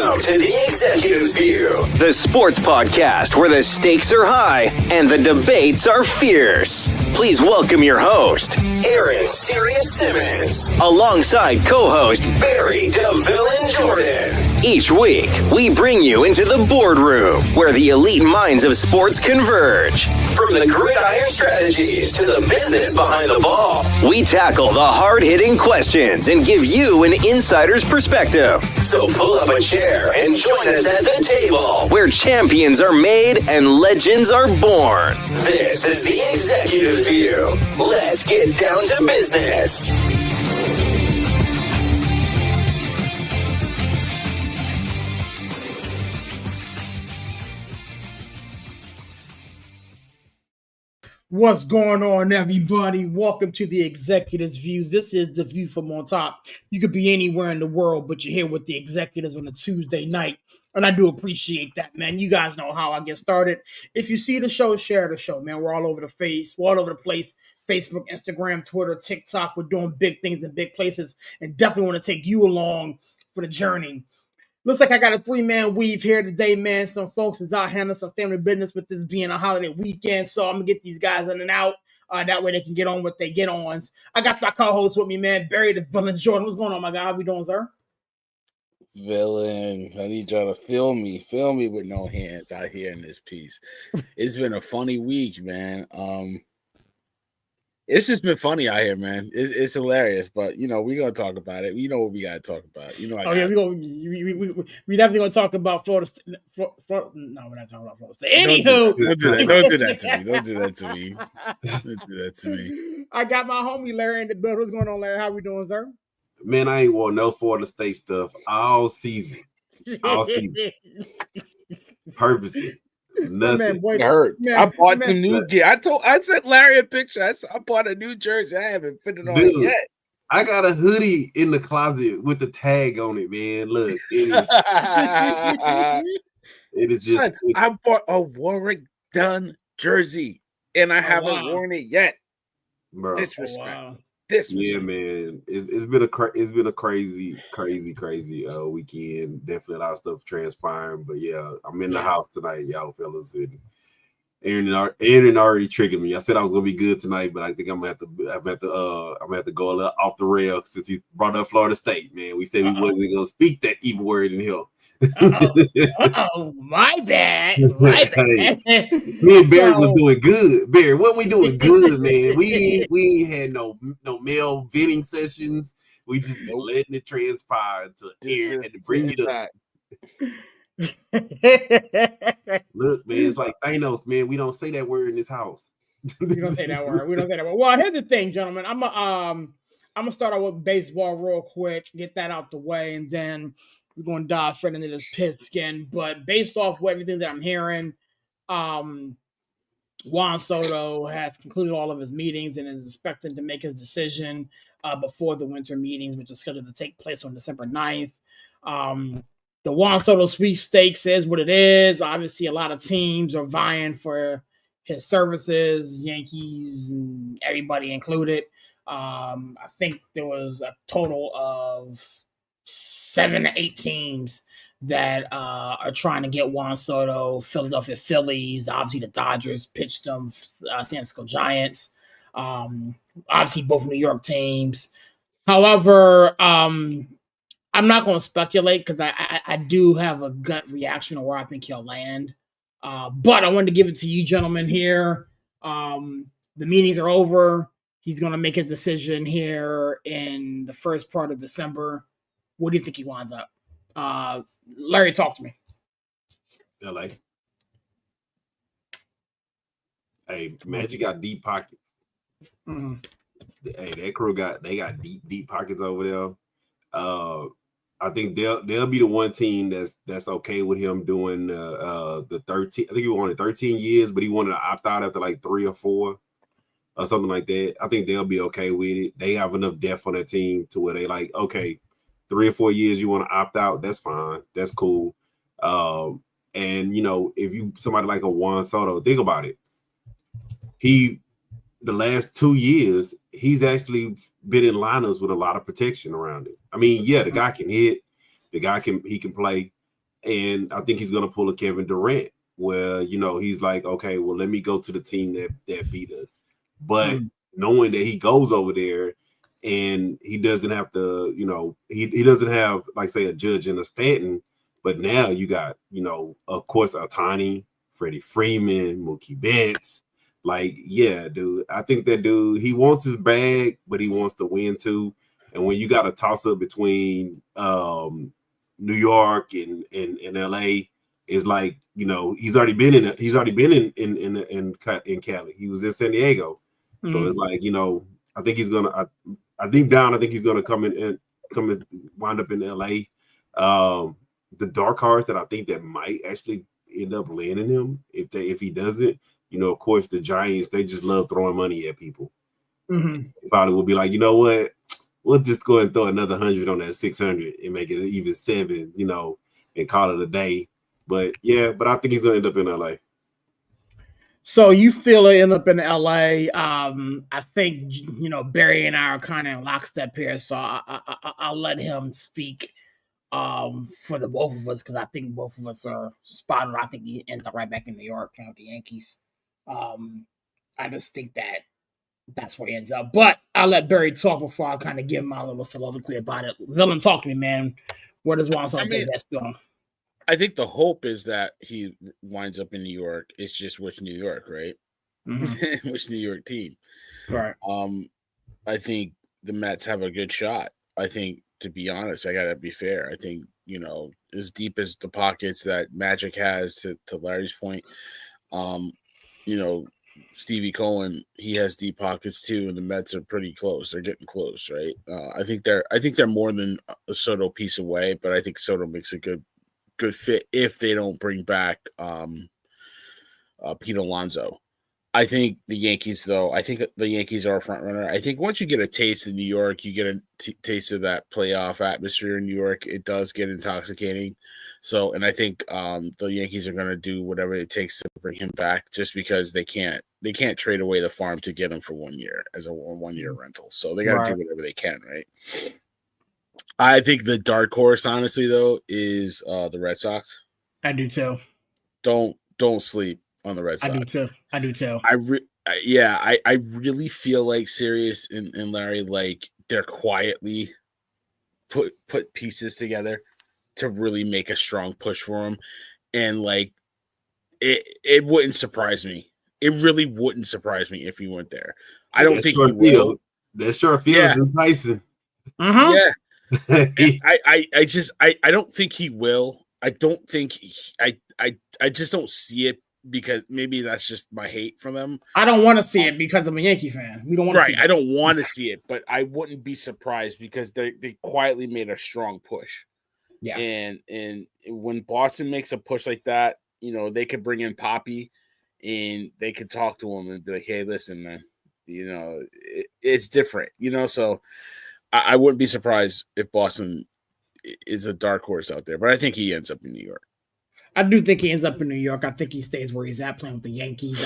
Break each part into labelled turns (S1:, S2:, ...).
S1: Welcome to the Executive's View, the sports podcast where the stakes are high and the debates are fierce. Please welcome your host, Aaron Sirius Simmons, alongside co-host Barry DeVille Jordan. Each week, we bring you into the boardroom where the elite minds of sports converge. From the gridiron strategies to the business behind the ball, we tackle the hard-hitting questions and give you an insider's perspective. So pull up a chair and join us at the table where champions are made and legends are born. This is the Executive's View. Let's get down to business.
S2: What's going on, everybody? Welcome to the Executive's View. This is the view from on top. You could be anywhere in the world, but you're here with the executives on a Tuesday night. And I do appreciate that, man. You guys know how I get started. If you see the show, share the show, man. We're all over the place. Facebook, Instagram, Twitter, TikTok. We're doing big things in big places and definitely want to take you along for the journey. Looks like I got a three-man weave here today, man. Some folks is out handling some family business with this being a holiday weekend, so I'm going to get these guys in and out. That way they can get on what they get on. I got my co-host with me, man, Barry DeVille Jordan. What's going on, my guy? How we doing, sir?
S3: Villain, I need y'all to film me with no hands out here in this piece. It's been a funny week, man. It's just been funny out here, man. It's hilarious, but you know we're gonna talk about it. You know what we gotta talk about. You know,
S2: we definitely gonna talk about Florida State. No, we're not talking about Florida State. Anywho,
S3: don't do that to me. Don't do that to me. Don't do that to me.
S2: I got my homie Larry in the building. What's going on, Larry? How we doing, sir?
S4: Man, I ain't wore no Florida State stuff all season. Purposely. Nothing.
S3: It hurts. Man, I bought some new gear. I sent Larry a picture. I bought a new jersey. I haven't fitted on it yet.
S4: I got a hoodie in the closet with the tag on it, man. Look, it is just.
S3: Son, I bought a Warwick Dunn jersey, and I haven't worn it yet.
S4: Bro.
S3: Disrespect.
S2: Wow.
S4: Yeah, man. It's been a crazy weekend. Definitely a lot of stuff transpiring, but yeah, I'm in the house tonight, y'all fellas, and Aaron already triggered me. I said I was gonna be good tonight, but I think I'm gonna have to go a little off the rail since he brought up Florida State. Man, we said we wasn't gonna speak that evil word in here.
S2: My bad. Hey,
S4: me and Barry was doing good. Barry, what we doing good, man? We ain't had no male venting sessions. We just letting it transpire until Aaron had to bring it up. Look, man, it's like Thanos, man. We don't say that word in this house.
S2: We don't say that word. Well, here's the thing, gentlemen. I'm gonna start out with baseball real quick, get that out the way, and then we're gonna dive straight into this pigskin. But based off everything that I'm hearing, Juan Soto has concluded all of his meetings and is expecting to make his decision before the winter meetings, which is scheduled to take place on December 9th. The Juan Soto sweepstakes is what it is. Obviously, a lot of teams are vying for his services, Yankees and everybody included. I think there was a total of 7 to 8 teams that are trying to get Juan Soto. Philadelphia Phillies, obviously the Dodgers pitched them, San Francisco Giants, obviously both New York teams. However, I'm not going to speculate because I do have a gut reaction of where I think he'll land. But I wanted to give it to you gentlemen here. The meetings are over. He's going to make his decision here in the first part of December. What do you think he winds up? Larry, talk to me.
S4: LA. Hey, Magic got deep pockets.
S2: Mm-hmm.
S4: Hey, that crew got deep pockets over there. I think they'll be the one team that's okay with him doing the 13. I think he wanted 13 years, but he wanted to opt out after like 3 or 4 or something like that. I think they'll be okay with it. They have enough depth on their team to where they like, okay, 3 or 4 years you want to opt out, that's fine, that's cool. And you know, if you somebody like a Juan Soto, think about it. The last 2 years, he's actually been in lineups with a lot of protection around it. I mean, yeah, the guy can hit, he can play. And I think he's going to pull a Kevin Durant where, he's like, okay, well, let me go to the team that beat us. But knowing that he goes over there and he doesn't have to, he doesn't have, like, say, a Judge and a Stanton, but now you got, of course, Ohtani, Freddie Freeman, Mookie Betts. Like, yeah, dude, I think that dude, he wants his bag, but he wants to win too. And when you got a toss up between New York and LA, is like, he's already been in Cali. He was in San Diego. So it's like, I think he's gonna I think he's gonna come and wind up in LA. The dark horse that I think that might actually end up landing him if he doesn't, of course, the Giants, they just love throwing money at people. Probably will be like, you know what? We'll just go and throw another 100 on that 600 and make it even 7, and call it a day. But yeah, I think he's gonna end up in LA.
S2: So you feel it end up in LA. I think Barry and I are kind of in lockstep here, so I'll let him speak for the both of us, because I think both of us are spot on. I think he ends up right back in New York playing with the Yankees. I just think that's where he ends up. But I'll let Barry talk before I kind of give my little soliloquy about it. Villain, talk to me, man. Where does Juan Soto best going?
S3: I think the hope is that he winds up in New York. It's just which New York, right? Which New York team?
S2: Right.
S3: I think the Mets have a good shot. I think, to be honest, I gotta be fair. I think, as deep as the pockets that Magic has, to Larry's point, Stevie Cohen, he has deep pockets too, and the Mets are pretty close. They're getting close, right? I think they're more than a Soto piece away, but I think Soto makes a good fit if they don't bring back Pete Alonso. I think the Yankees, though, I think the Yankees are a front runner. I think once you get a taste in New York, you get a taste of that playoff atmosphere in New York. It does get intoxicating. So, and I think the Yankees are going to do whatever it takes to bring him back, just because they can't trade away the farm to get him for 1 year as a 1 year rental. So they got to do whatever they can, right? I think the dark horse, honestly, though, is the Red Sox.
S2: I do too.
S3: Don't sleep on the Red Sox.
S2: I do too.
S3: I really feel like Sirius and Larry, like, they're quietly put pieces together to really make a strong push for him. And, like, it wouldn't surprise me. It really wouldn't surprise me if he went there. I don't think he will.
S4: That short field is enticing.
S3: Yeah. I don't think he will. I don't think I just don't see it, because maybe that's just my hate for them.
S2: I don't want to see it because I'm a Yankee fan. We don't want to see it.
S3: I don't want to see it, but I wouldn't be surprised, because they quietly made a strong push.
S2: Yeah.
S3: And when Boston makes a push like that, they could bring in Poppy and they could talk to him and be like, hey, listen, man, it's different, so I wouldn't be surprised if Boston is a dark horse out there, but I think he ends up in New York.
S2: I do think he ends up in New York. I think he stays where he's at, playing with the Yankees.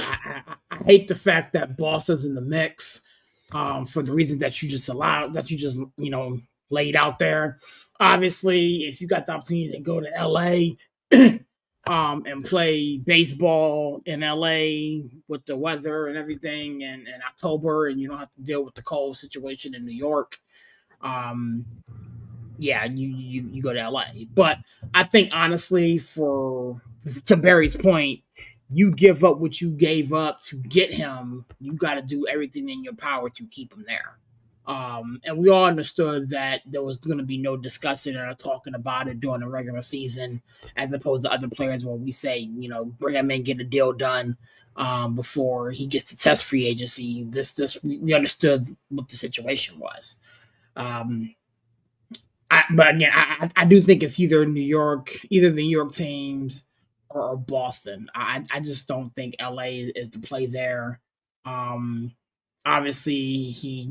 S2: I hate the fact that Boston's in the mix for the reason that you just laid out there. Obviously, if you got the opportunity to go to LA and play baseball in LA with the weather and everything in October, and you don't have to deal with the cold situation in New York, you go to LA. But I think, honestly, to Barry's point, you give up what you gave up to get him. You got to do everything in your power to keep him there. And we all understood that there was going to be no discussing or talking about it during the regular season, as opposed to other players where we say, bring him in, get a deal done before he gets to test free agency. We understood what the situation was. But again, I do think it's either the New York teams or Boston. I just don't think LA is the play there. Obviously, he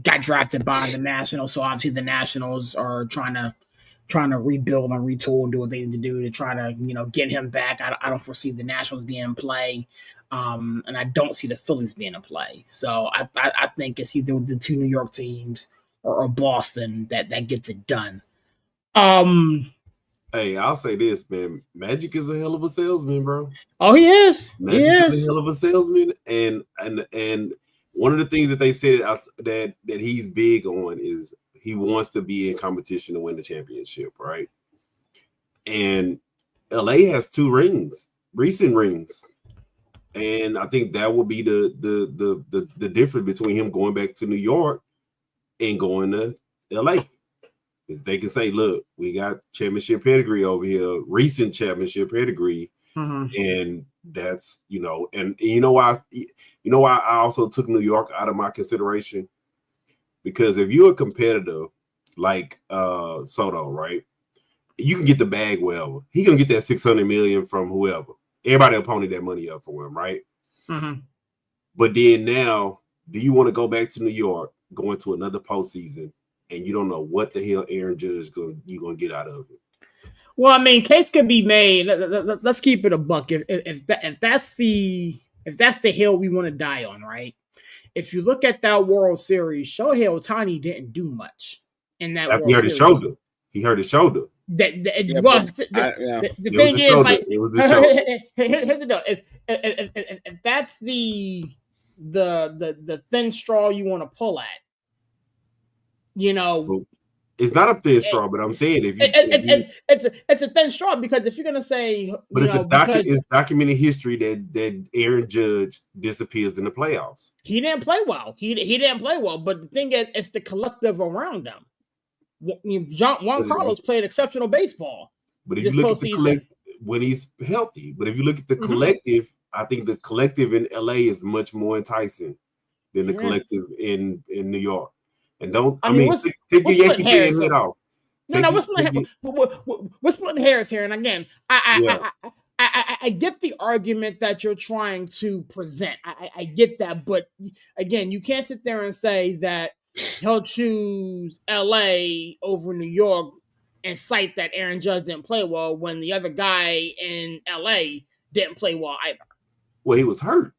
S2: got drafted by the Nationals, so obviously the Nationals are trying to rebuild and retool and do what they need to do to try to get him back. I don't foresee the Nationals being in play, and I don't see the Phillies being in play. So I think it's either the two New York teams or Boston that gets it done.
S4: I Hey, I'll say this, man. Magic is a hell of a salesman, bro.
S2: Oh, he is.
S4: Magic is a hell of a salesman, and one of the things that they said that he's big on is he wants to be in competition to win the championship, right? And LA has 2 rings, recent rings, and I think that will be the difference between him going back to New York and going to LA. Is they can say, look, we got championship pedigree over here, recent championship pedigree. And that's, and you know why I also took New York out of my consideration, because if you're a competitor like Soto, right, you can get the bag wherever. He gonna get that $600 million from whoever. Everybody will pony that money up for him, right? But then now, do you want to go back to New York, go into another postseason, and you don't know what the hell Aaron Judge you're gonna get out of it?
S2: Well, I mean, case could be made. Let's keep it a buck. If that's the hill we want to die on, right? If you look at that World Series, Shohei Ohtani didn't do much in that World Series.
S4: He hurt his shoulder. He hurt his shoulder.
S2: The thing is, like,
S4: it was the shoulder.
S2: Here's the deal: if that's the thin straw you want to pull at,
S4: it's not a thin straw, but I'm saying
S2: it's a thin straw, because if you're gonna say,
S4: but it's documented history that Aaron Judge disappears in the playoffs.
S2: He didn't play well. He didn't play well. But the thing is, it's the collective around him. Juan Carlos played exceptional baseball.
S4: But if you look at the collective when he's healthy, but if you look at the collective, I think the collective in LA is much more enticing than the collective in New York. And take your Yankee fan head off.
S2: We're splitting hairs here. And again, I get the argument that you're trying to present. I get that, but again, you can't sit there and say that he'll choose LA over New York and cite that Aaron Judge didn't play well when the other guy in LA didn't play well either.
S4: Well, he was hurt.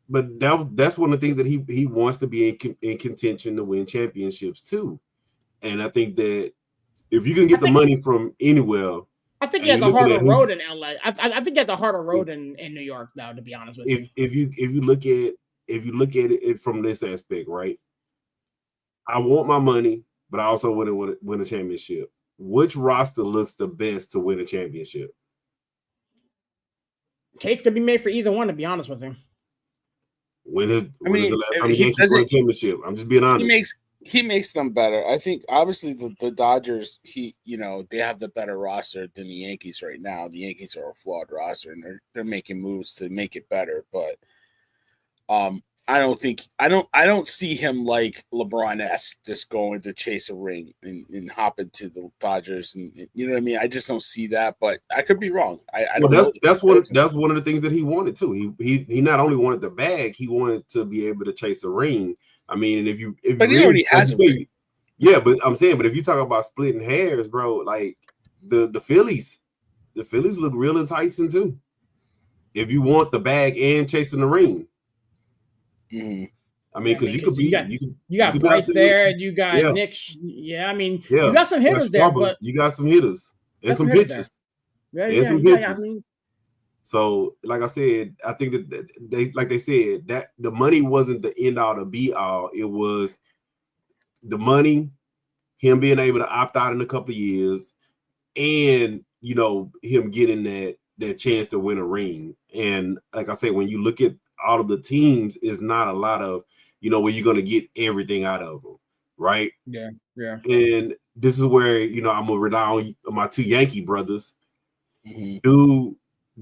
S4: But that's one of the things that he wants to be in contention to win championships too. And I think that if you can get the money from anywhere,
S2: I think he has a harder road in LA. I think he has a harder road in New York, though, to be honest with you.
S4: If you look at it from this aspect, right? I want my money, but I also want to win a championship. Which roster looks the best to win a championship?
S2: Case could be made for either one, to be honest with you.
S4: When is the last time the Yankees won a championship? I'm just being honest.
S3: He makes them better. I think obviously the Dodgers, they have the better roster than the Yankees right now. The Yankees are a flawed roster, and they're making moves to make it better. But I don't see him like LeBron-esque just going to chase a ring and hop into the Dodgers, and you know what I mean. I just don't see that, but I could be wrong.
S4: That's one of the things that he wanted too. He not only wanted the bag, he wanted to be able to chase a ring. I mean, and
S3: but he already has a ring.
S4: Yeah, but I'm saying, but if you talk about splitting hairs, bro, like the Phillies look real enticing too. If you want the bag and chasing the ring.
S3: Mm-hmm.
S4: I mean, because
S2: you got Bryce there, you got Nick. Yeah, I mean, you got some hitters there, but
S4: you got some hitters and some pitches. So, like I said, I think that they said that the money wasn't the end all to be all. It was the money, him being able to opt out in a couple of years, and him getting that chance to win a ring. And like I said, when you look at all of the teams, is not a lot of where you're going to get everything out of them, right?
S2: Yeah.
S4: And this is where I'm gonna rely on my 2 Yankee brothers.
S3: Mm-hmm.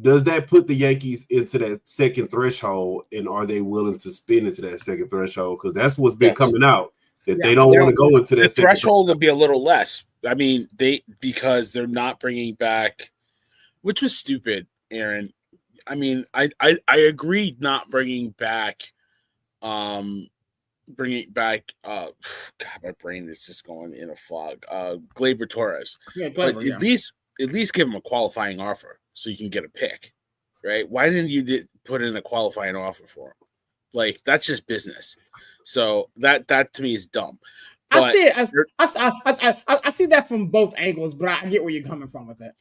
S4: Does that put the Yankees into that second threshold, and are they willing to spin into that second threshold? Because that's what's been coming out, that they don't want to go into that
S3: the threshold to be a little less. I mean, because they're not bringing back, which was stupid, Aaron. I mean, I agree not bringing back, God, my brain is just going in a fog. Gleyber Torres.
S2: Yeah, Gleyber,
S3: but at least give him a qualifying offer so you can get a pick, right? Why didn't you put in a qualifying offer for him? Like, that's just business. So that to me is dumb.
S2: I see it. I see that from both angles, but I get where you're coming from with it.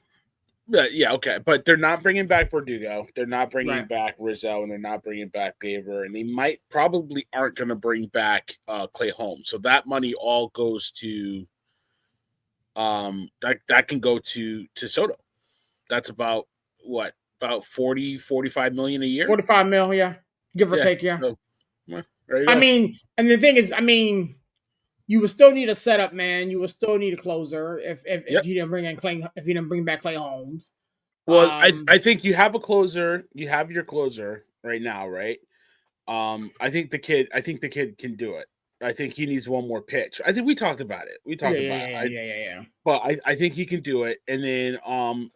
S3: Yeah, okay. But they're not bringing back Verdugo. They're not bringing
S2: Right.
S3: back Rizzo, and they're not bringing back Baber. And they probably aren't going to bring back Clay Holmes. So that money all goes to that can go to Soto. That's about what? About 45 million a year?
S2: 45 mil, yeah. Give or take, yeah.
S3: So, well, there you go.
S2: I mean, and the thing is, you would still need a setup man. You would still need a closer if you didn't bring in Clay, if you didn't bring back Clay Holmes.
S3: Well, I think you have a closer. You have your closer right now, right? I think the kid can do it. I think he needs one more pitch. I think we talked about it.
S2: Yeah.
S3: But I think he can do it. And then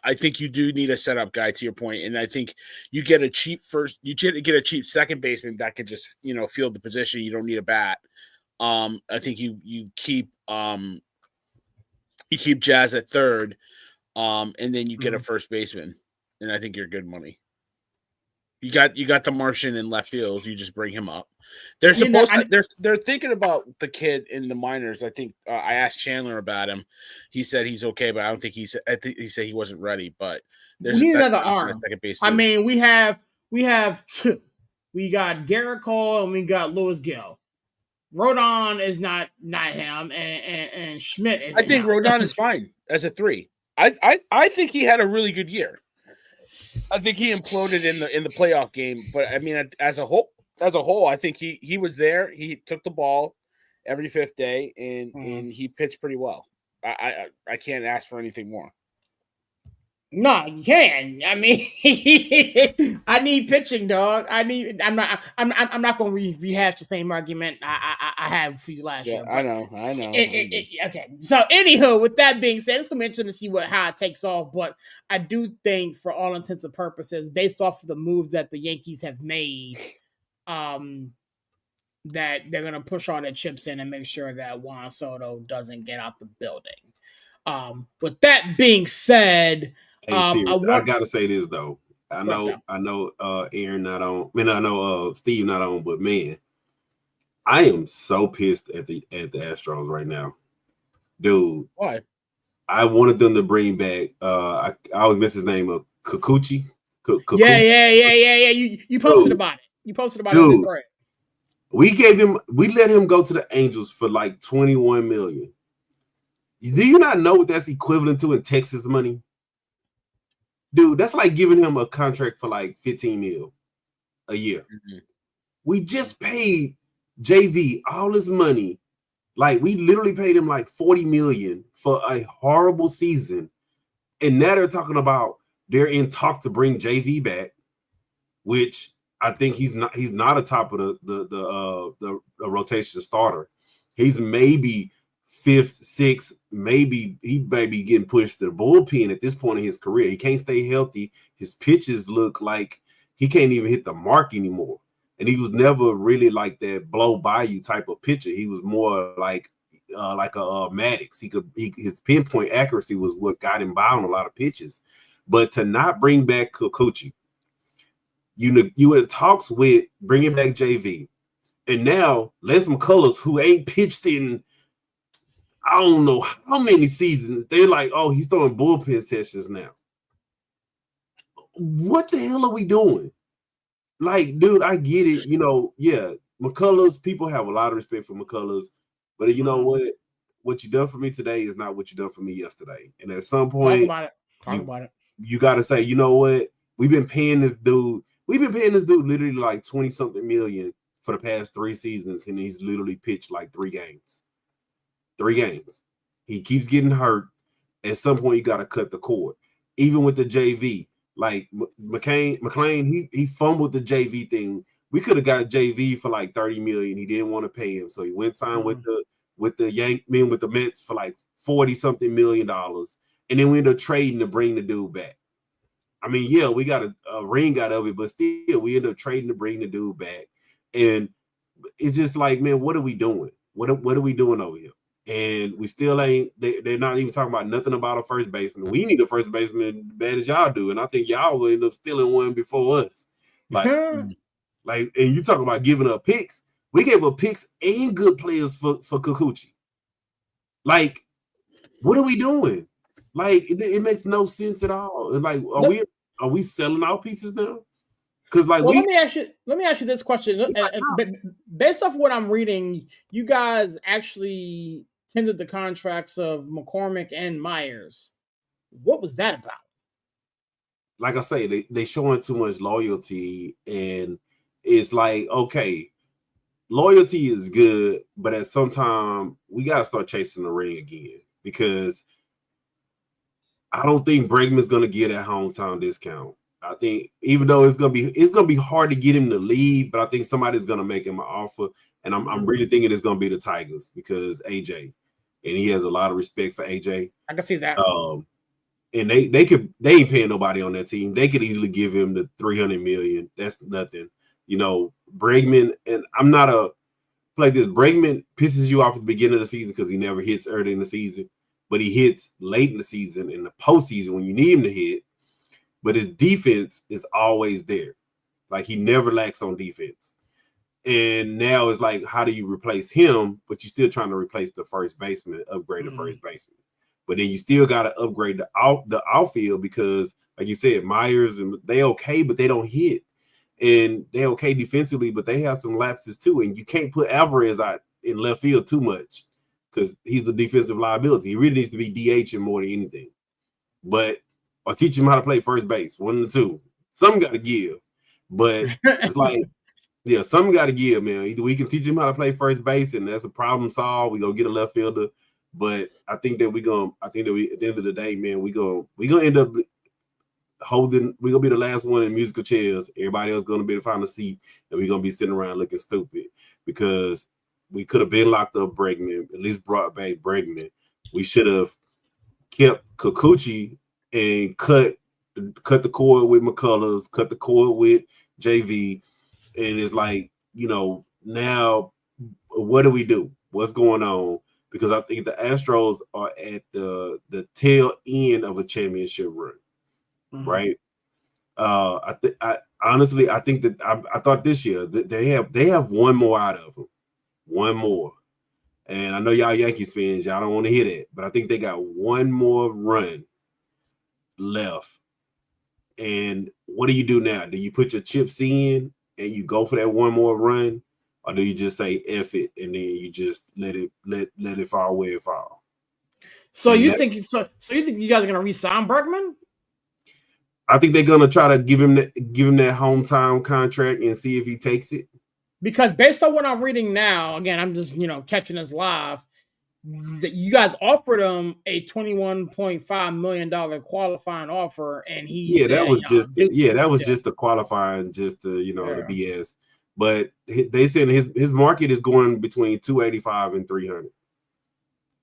S3: I think you do need a setup guy, to your point. And I think you get a cheap second baseman that can just, field the position. You don't need a bat. I think you keep Jazz at third, and then you get a first baseman, and I think you're good money. You got the Martian in left field. You just bring him up. They're thinking about the kid in the minors. I think I asked Chandler about him. He said he's okay, but I don't think he said he wasn't ready. But
S2: we need another arm.
S3: Second base
S2: I mean, we have two. We got Garrett Cole and we got Lewis Gill. Rodon is not him, and Schmidt is.
S3: I think Rodon is fine as a 3. I think he had a really good year. I think he imploded in the playoff game, but I mean, as a whole, I think he was there. He took the ball every 5th day, and he pitched pretty well. I can't ask for anything more.
S2: No, you can. I mean, I need pitching, dog. I'm not going to rehash the same argument I had for you last year.
S3: I know.
S2: Okay. So, anywho, with that being said, it's going to be interesting to see how it takes off. But I do think, for all intents and purposes, based off of the moves that the Yankees have made, that they're going to push all their chips in and make sure that Juan Soto doesn't get out the building. With that being said.
S4: Hey, I gotta say this though. I know Aaron not on. I mean, I know Steve not on, but man, I am so pissed at the Astros right now, dude.
S3: Why?
S4: I wanted them to bring back. I always miss his name of Kikuchi.
S2: Yeah. You posted about it. You posted about it. Right.
S4: We let him go to the Angels for like $21 million. Do you not know what that's equivalent to in Texas money? Dude, that's like giving him a contract for like $15 million a year. Mm-hmm. We just paid JV all his money. Like, we literally paid him like $40 million for a horrible season. And now they're talking about they're in talk to bring JV back, which I think he's not a top of the rotation starter. He's maybe 5th, 6th, maybe he may be getting pushed to the bullpen at this point in his career. He can't stay healthy. His pitches look like he can't even hit the mark anymore. And he was never really like that blow by you type of pitcher. He was more like a Maddox. His pinpoint accuracy was what got him by on a lot of pitches. But to not bring back Kikuchi, you in talks with bringing back JV, and now Les McCullers, who ain't pitched in I don't know how many seasons, they're like, oh, he's throwing bullpen sessions now. What the hell are we doing? Like, dude, I get it. Yeah, McCullers, people have a lot of respect for McCullers, but you know what? What you done for me today is not what you done for me yesterday. And at some point,
S2: Talk about it.
S4: You got to say, you know what? We've been paying this dude literally like 20-something million for the past 3 seasons, and he's literally pitched like 3 games. 3 games. He keeps getting hurt. At some point, you got to cut the cord. Even with the JV, like McClain, he fumbled the JV thing. We could have got JV for like $30 million. He didn't want to pay him, so he went signed with the Mets for like $40-something million, and then we ended up trading to bring the dude back. I mean, yeah, we got a ring out of it, but still, we ended up trading to bring the dude back, and it's just like, man, what are we doing? What are we doing over here? And we still ain't. They're not even talking about nothing about a first baseman. We need a first baseman as bad as y'all do, and I think y'all will end up stealing one before us. And you talking about giving up picks? We gave up picks and good players for Kikuchi. Like, what are we doing? Like, it makes no sense at all. Like, are we selling our pieces now? Because like,
S2: let me ask you this question. Based off what I'm reading, you guys actually tendered the contracts of McCormick and Myers. What was that about?
S4: Like I say, they showing too much loyalty, and it's like, okay, loyalty is good, but at some time we gotta start chasing the ring again, because I don't think Bregman's gonna get a hometown discount. I think even though it's gonna be hard to get him to leave, but I think somebody's gonna make him an offer, and I'm really thinking it's gonna be the Tigers, because AJ, and he has a lot of respect for AJ.
S2: I can see that.
S4: And they ain't paying nobody on that team. They could easily give him the $300 million. That's nothing, Bregman. And I'm not like this. Bregman pisses you off at the beginning of the season because he never hits early in the season, but he hits late in the season, in the postseason when you need him to hit. But his defense is always there. Like, he never lacks on defense. And now it's like, how do you replace him? But you're still trying to replace the first baseman, upgrade the first baseman. But then you still got to upgrade the outfield, because, like you said, Myers, and they okay, but they don't hit. And they okay defensively, but they have some lapses too. And you can't put Alvarez out in left field too much, because he's a defensive liability. He really needs to be DHing more than anything. Or teach him how to play first base, one of the two. Something got to give. But it's like, yeah, something got to give, man. Either we can teach him how to play first base, and that's a problem solved. We're going to get a left fielder. But I think that at the end of the day, man, we're gonna end up holding, we're gonna be the last one in musical chairs. Everybody else gonna be able to find a seat, and we're gonna be sitting around looking stupid, because we could have been locked up Bregman, at least brought back Bregman. We should have kept Kikuchi and cut the cord with McCullers, cut the cord with JV. And it's like, now what do we do? What's going on? Because I think the Astros are at the tail end of a championship run, right? I honestly think that I thought this year that they have one more out of them, one more. And I know y'all Yankees fans, y'all don't want to hear that, but I think they got one more run left. And what do you do now? Do you put your chips in and you go for that one more run? Or do you just say F it and then you just let it fall where it fall?
S2: So you think you guys are gonna re-sign Bregman?
S4: I think they're gonna try to give him that hometown contract and see if he takes it.
S2: Because based on what I'm reading now, again, I'm just catching this live, that you guys offered him a $21.5 million qualifying offer, and
S4: that was just the qualifying, just the the BS. But they said his market is going between 285 and 300,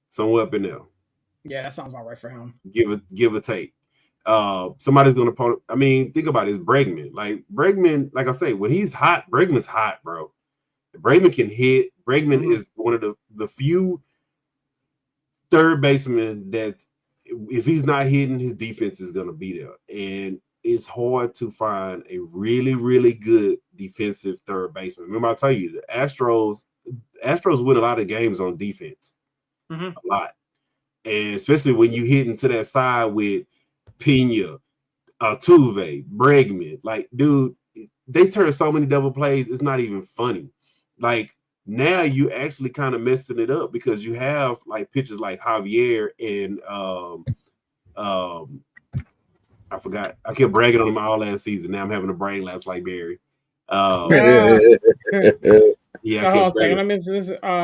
S4: somewhere up in there.
S2: Yeah, that sounds about right for him.
S4: Give or take. Somebody's gonna. Think about it. It's Bregman. Like I say, when he's hot, Bregman's hot, bro. Bregman can hit. Bregman is one of the few third basemen that, if he's not hitting, his defense is gonna be there. And it's hard to find a really, really good defensive third baseman. Remember, I tell you, the Astros win a lot of games on defense, a lot, and especially when you hit into that side with Pena, Altuve, Bregman. Like, dude, they turn so many double plays, it's not even funny. Like, now you actually kind of messing it up, because you have like pitchers like Javier and I forgot. I kept bragging on him all last season. Now I'm having a brain lapse like Barry.
S2: Yeah. Hold on a second.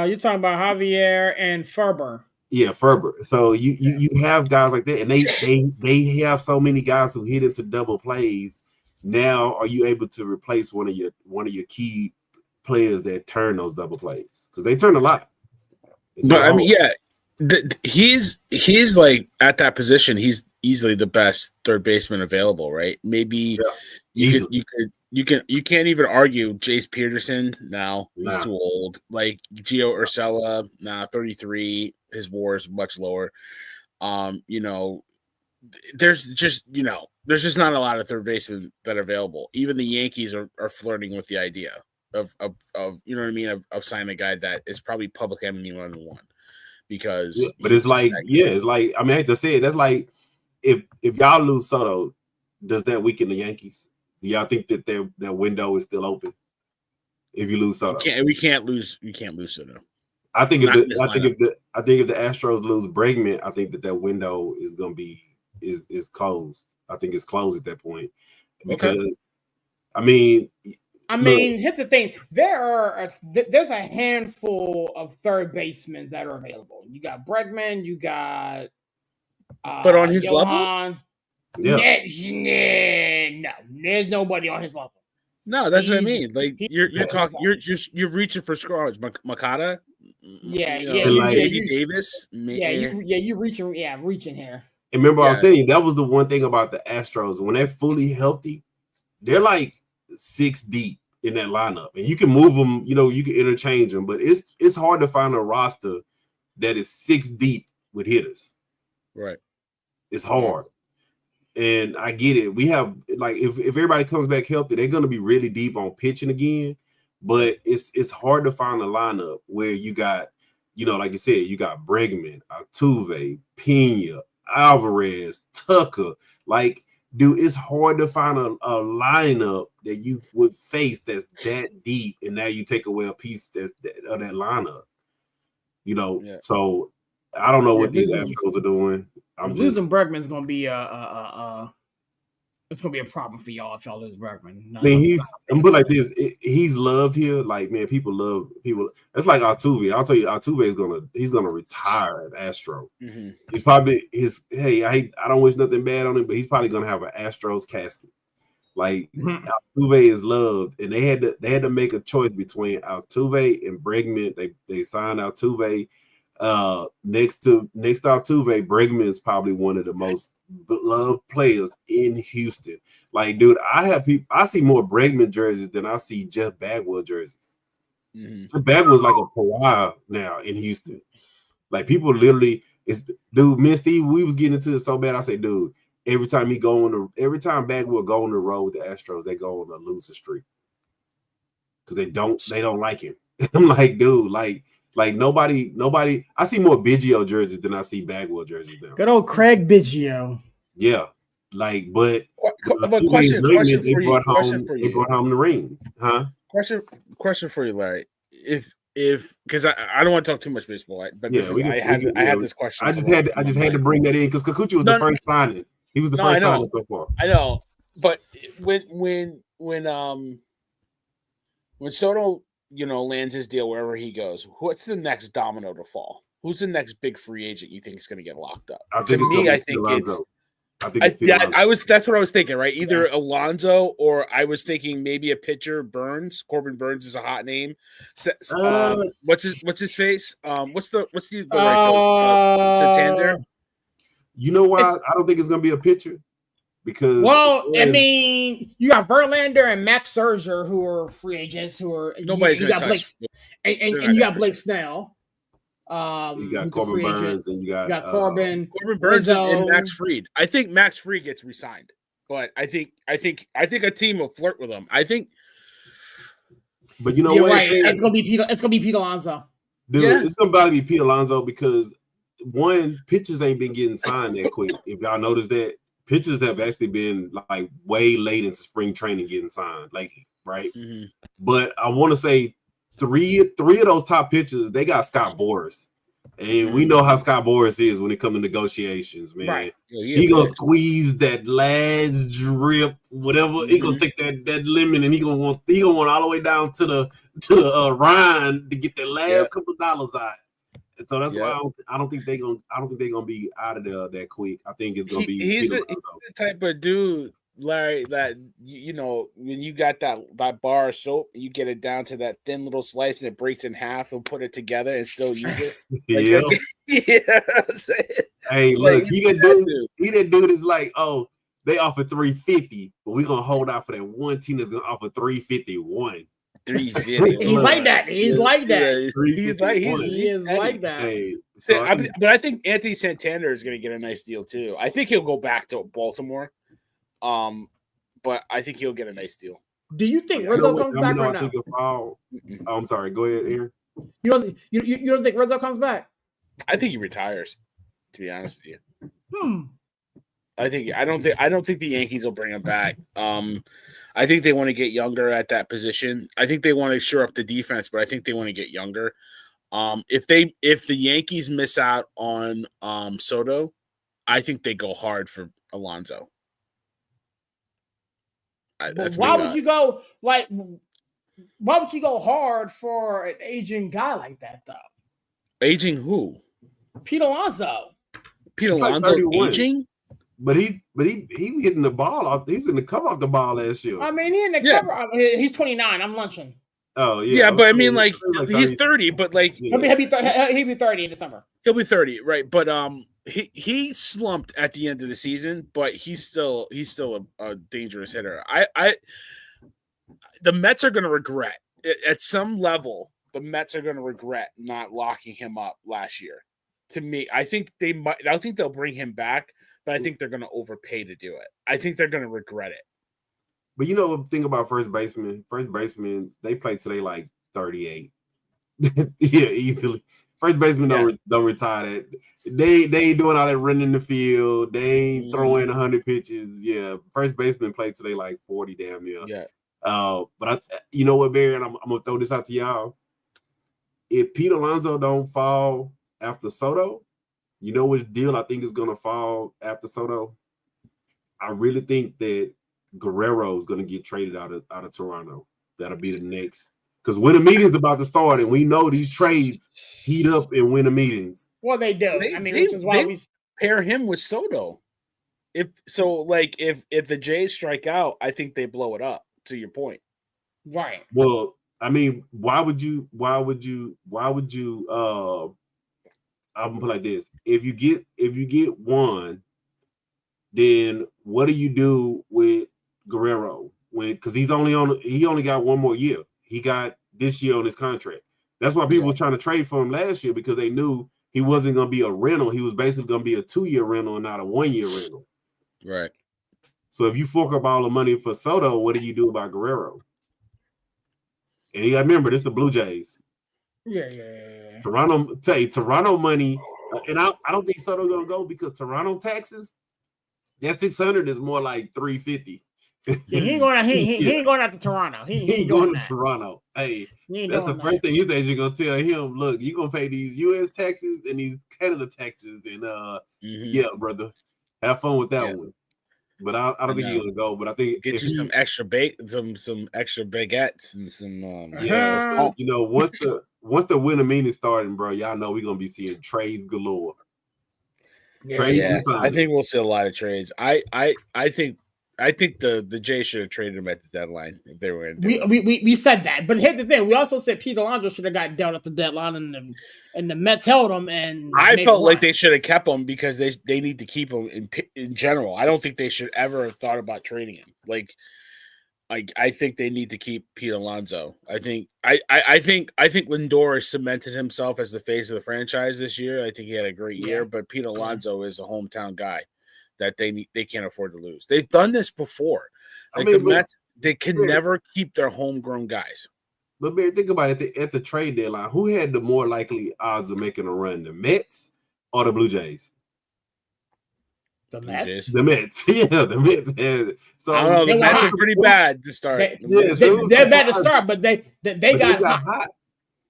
S2: You're talking about Javier and Ferber.
S4: Yeah, Ferber. So you have guys like that, and they have so many guys who hit into double plays. Now, are you able to replace one of your key players that turn those double plays? Because they turn a lot.
S3: He's like at that position. He's easily the best third baseman available, right? Maybe you can't even argue Jace Peterson now. He's too old. Like Gio Urshela now, 33. His WAR is much lower. There's just not a lot of third basemen that are available. Even the Yankees are flirting with the idea of signing a guy that is probably public enemy 1-1. because.
S4: But it's like, it's like, I mean, I hate to say it. That's like if y'all lose Soto, does that weaken the Yankees? Do y'all think that their window is still open? If you lose Soto,
S3: we can't lose Soto.
S4: I think if the Astros lose Bregman, I think that window is gonna be is closed. I think it's closed at that point because I mean,
S2: here's the thing: there's a handful of third basemen that are available. You got Bregman, you got,
S3: but on his
S2: level, no, there's nobody on his level.
S3: No, that's what I mean. Like you're talking, you're reaching for scores. Makata,
S4: JD
S3: Davis,
S2: you're reaching here.
S4: And remember, I was saying that was the one thing about the Astros when they're fully healthy, they're like 6 deep in that lineup, and you can move them. You can interchange them, but it's hard to find a roster that is 6 deep with hitters.
S3: Right,
S4: it's hard. And I get it. We have like if everybody comes back healthy, they're going to be really deep on pitching again. But it's hard to find a lineup where you got, like you said, you got Bregman, Altuve, Pena, Alvarez, Tucker. Like, dude, it's hard to find a lineup that you would face that's that deep, and now you take away a piece of that lineup. So I don't know what these Astros are doing.
S2: Losing Bregman's gonna be it's gonna be a problem for y'all if y'all lose Bregman.
S4: I mean, I'm put like this. He's loved here. Like, man, people love people. It's like Altuve. I'll tell you, Altuve he's gonna retire at Astro.
S3: Mm-hmm.
S4: He's probably I don't wish nothing bad on him, but he's probably gonna have an Astros casket. Like Altuve is loved, and they had to make a choice between Altuve and Bregman. They signed Altuve. Next to Altuve, Bregman is probably one of the most beloved players in Houston. Like, dude, I see more Bregman jerseys than I see Jeff Bagwell jerseys.
S3: Mm-hmm.
S4: Jeff Bagwell's like a pariah now in Houston. Like, people literally dude, me and Steve, we was getting into it so bad. I say, dude, every time Bagwell go on the road with the Astros, they go on a losing streak because they don't like him. I'm like, dude, like nobody. I see more Biggio jerseys than I see Bagwell jerseys now.
S2: Good old Craig Biggio.
S4: Yeah, like, but
S3: question for you.
S4: They brought home the ring, huh?
S3: Question for you, Larry. If because I don't want to talk too much baseball, but I had this question.
S4: I just had to bring that in because Kikuchi was the first signing. He was the first signing so far.
S3: I know, but when Soto lands his deal wherever he goes, what's the next domino to fall? Who's the next big free agent you think is going to get locked up?
S4: I think
S3: that's what I was thinking, right? Either Alonso or I was thinking maybe a pitcher, Burns. Corbin Burns is a hot name. What's his face? What's the right Santander?
S4: You know why I don't think it's going to be a pitcher? Because
S2: I mean, you got Verlander and Max Scherzer who are free agents who are
S3: nobody's going to touch.
S2: And you got Blake Snell.
S4: You got Corbin Burns and you got
S2: Corbin
S3: Burns and Max Fried. I think Max Fried gets re-signed, but I think a team will flirt with him. I think,
S4: but you know what?
S2: Right. It's gonna be Pete Alonso.
S4: Dude, it's gonna be Pete Alonso because pitchers ain't been getting signed that quick. If y'all notice that. Pitchers have actually been like way late into spring training getting signed lately, right?
S3: Mm-hmm.
S4: But I want to say three of those top pitchers, they got Scott Boras. And we know how Scott Boras is when it comes to negotiations, man.
S3: Right.
S4: He gonna squeeze that last drip, whatever. Mm-hmm. He gonna take that lemon and he gonna want all the way down to the Rhine to get that last couple of dollars out. So that's why I don't think they're gonna be out of there that quick. I think it's gonna be.
S3: He's the type of dude, Larry, that when you got that bar of soap, you get it down to that thin little slice and it breaks in half and put it together and still use it.
S4: Hey, look, he that dude is like, oh, they offer $350, but we're gonna hold out for that one team that's gonna offer $351.
S2: He's like that. He's like that. He is like that.
S4: Hey,
S3: but I think Anthony Santander is going to get a nice deal too. I think he'll go back to Baltimore, but I think he'll get a nice deal.
S2: Do you think Rizzo comes back or not?
S4: I'm sorry. Go ahead, Aaron.
S2: You don't think Rizzo comes back?
S3: I think he retires. To be honest with you, I don't think the Yankees will bring him back. I think they want to get younger at that position. I think they want to shore up the defense, but I think they want to get younger. If the Yankees miss out on Soto, I think they go hard for Alonso.
S2: But why would you go hard for an aging guy like that though?
S3: Aging who?
S2: Pete Alonso.
S3: Pete Alonso aging?
S4: But he hitting the ball off. He was in the cover off the ball last year.
S2: I mean, he in the cover. He's 29. I'm lunching.
S4: Oh yeah.
S3: Yeah, but I mean, like he's 30, but like
S2: he'll be 30 in December.
S3: He'll be 30, right? But he slumped at the end of the season, but he's still a dangerous hitter. The Mets are going to regret at some level. The Mets are going to regret not locking him up last year. To me, I think they might. I think they'll bring him back, but I think they're going to overpay to do it. I think they're going to regret it.
S4: But you know, think about first baseman. First baseman, they play till they like 38. Yeah, easily. First baseman don't retire that. They ain't doing all that running in the field. They ain't throwing 100 pitches. Yeah, first baseman play till they like 40 damn near.
S3: Yeah.
S4: But you know what, Barry, and I'm gonna throw this out to y'all. If Pete Alonso don't fall after Soto, you know which deal I think is gonna fall after Soto? I really think that Guerrero is gonna get traded out of Toronto. That'll be the next, because winter meetings about to start, and we know these trades heat up in winter meetings.
S2: Well, they do. Which is why we
S3: pair him with Soto. If the Jays strike out, I think they blow it up. To your point,
S2: right?
S4: Well, I mean, why would you? I'm gonna put it like this: if you get one, then what do you do with Guerrero? Because he only got one more year. He got this year on his contract. That's why people were trying to trade for him last year, because they knew he wasn't going to be a rental. He was basically going to be a 2-year rental and not a 1-year rental.
S3: Right.
S4: So if you fork up all the money for Soto, what do you do about Guerrero? And you got to remember, this is the Blue Jays.
S2: Yeah.
S4: Toronto money, and I don't think Soto going to go, because Toronto taxes, that 600 is more like 350.
S2: Yeah, he ain't going out to Toronto. He
S4: ain't going to Toronto. Hey, that's the first thing his agent gonna tell him. Look, you're gonna pay these U.S. taxes and these Canada taxes, and yeah, brother, have fun with that one. But I don't think he's gonna go. But I think
S3: get you some extra some extra baguettes and some
S4: So, you know, once the winter meeting starting, bro, y'all know we're gonna be seeing trades galore.
S3: Trades. I think we'll see a lot of trades. I think the Jays should have traded him at the deadline if they were going to do it.
S2: We said that, but here's the thing: we also said Pete Alonso should have got dealt at the deadline, and the Mets held him. And
S3: I felt like they should have kept him, because they need to keep him in general. I don't think they should ever have thought about trading him. Like I think they need to keep Pete Alonso. I think Lindor has cemented himself as the face of the franchise this year. I think he had a great year, but Pete Alonso is a hometown guy that they can't afford to lose. They've done this before. The Mets, they can never keep their homegrown guys.
S4: But man, think about it, at the trade deadline, who had the more likely odds of making a run, the Mets or the Blue Jays?
S2: The Mets.
S4: The Mets. Yeah, the Mets had. So
S3: I don't know. The Mets were pretty bad to start.
S2: They're bad to start, but they got
S4: hot.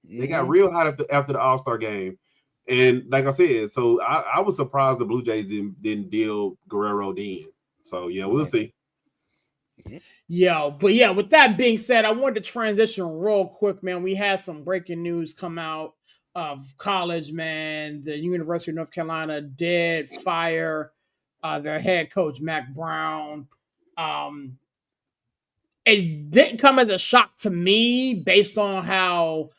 S4: They got real hot after the All-Star game. And like I said, so I was surprised the Blue Jays didn't deal Guerrero then. So yeah, we'll see.
S2: But with that being said, I wanted to transition real quick, man. We had some breaking news come out of college, man. The University of North Carolina did fire their head coach, Mack Brown. It didn't come as a shock to me based on how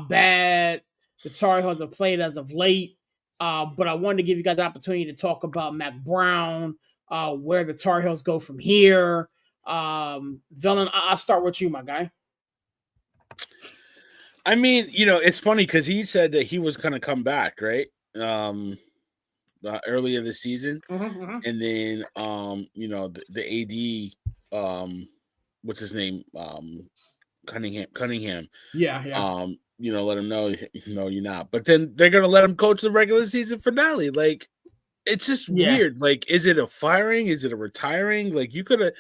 S2: bad the Tar Heels have played as of late. But I wanted to give you guys the opportunity to talk about Mack Brown, where the Tar Heels go from here. Villain, I'll start with you, my guy.
S3: I mean, it's funny because he said that he was going to come back, right? Earlier this season. And then, the AD, what's his name? Cunningham.
S2: Yeah.
S3: let him know, no, you're not. But then they're gonna let him coach the regular season finale. Like, it's just weird. Like, is it a firing? Is it a retiring? Like, you could have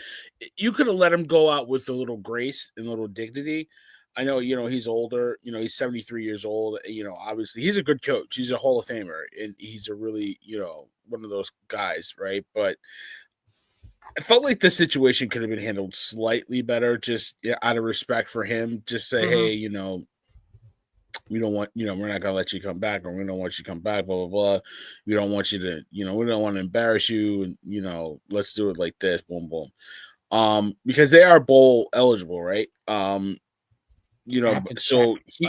S3: let him go out with a little grace and a little dignity. I know, he's older. He's 73 years old. Obviously, he's a good coach. He's a Hall of Famer, and he's a really, one of those guys, right? But I felt like the situation could have been handled slightly better, just out of respect for him. Just say, hey, we don't want, we're not gonna let you come back, or we don't want you to come back, blah blah blah. We don't want you to, we don't want to embarrass you, and let's do it like this, boom boom. Because they are bowl eligible, right? So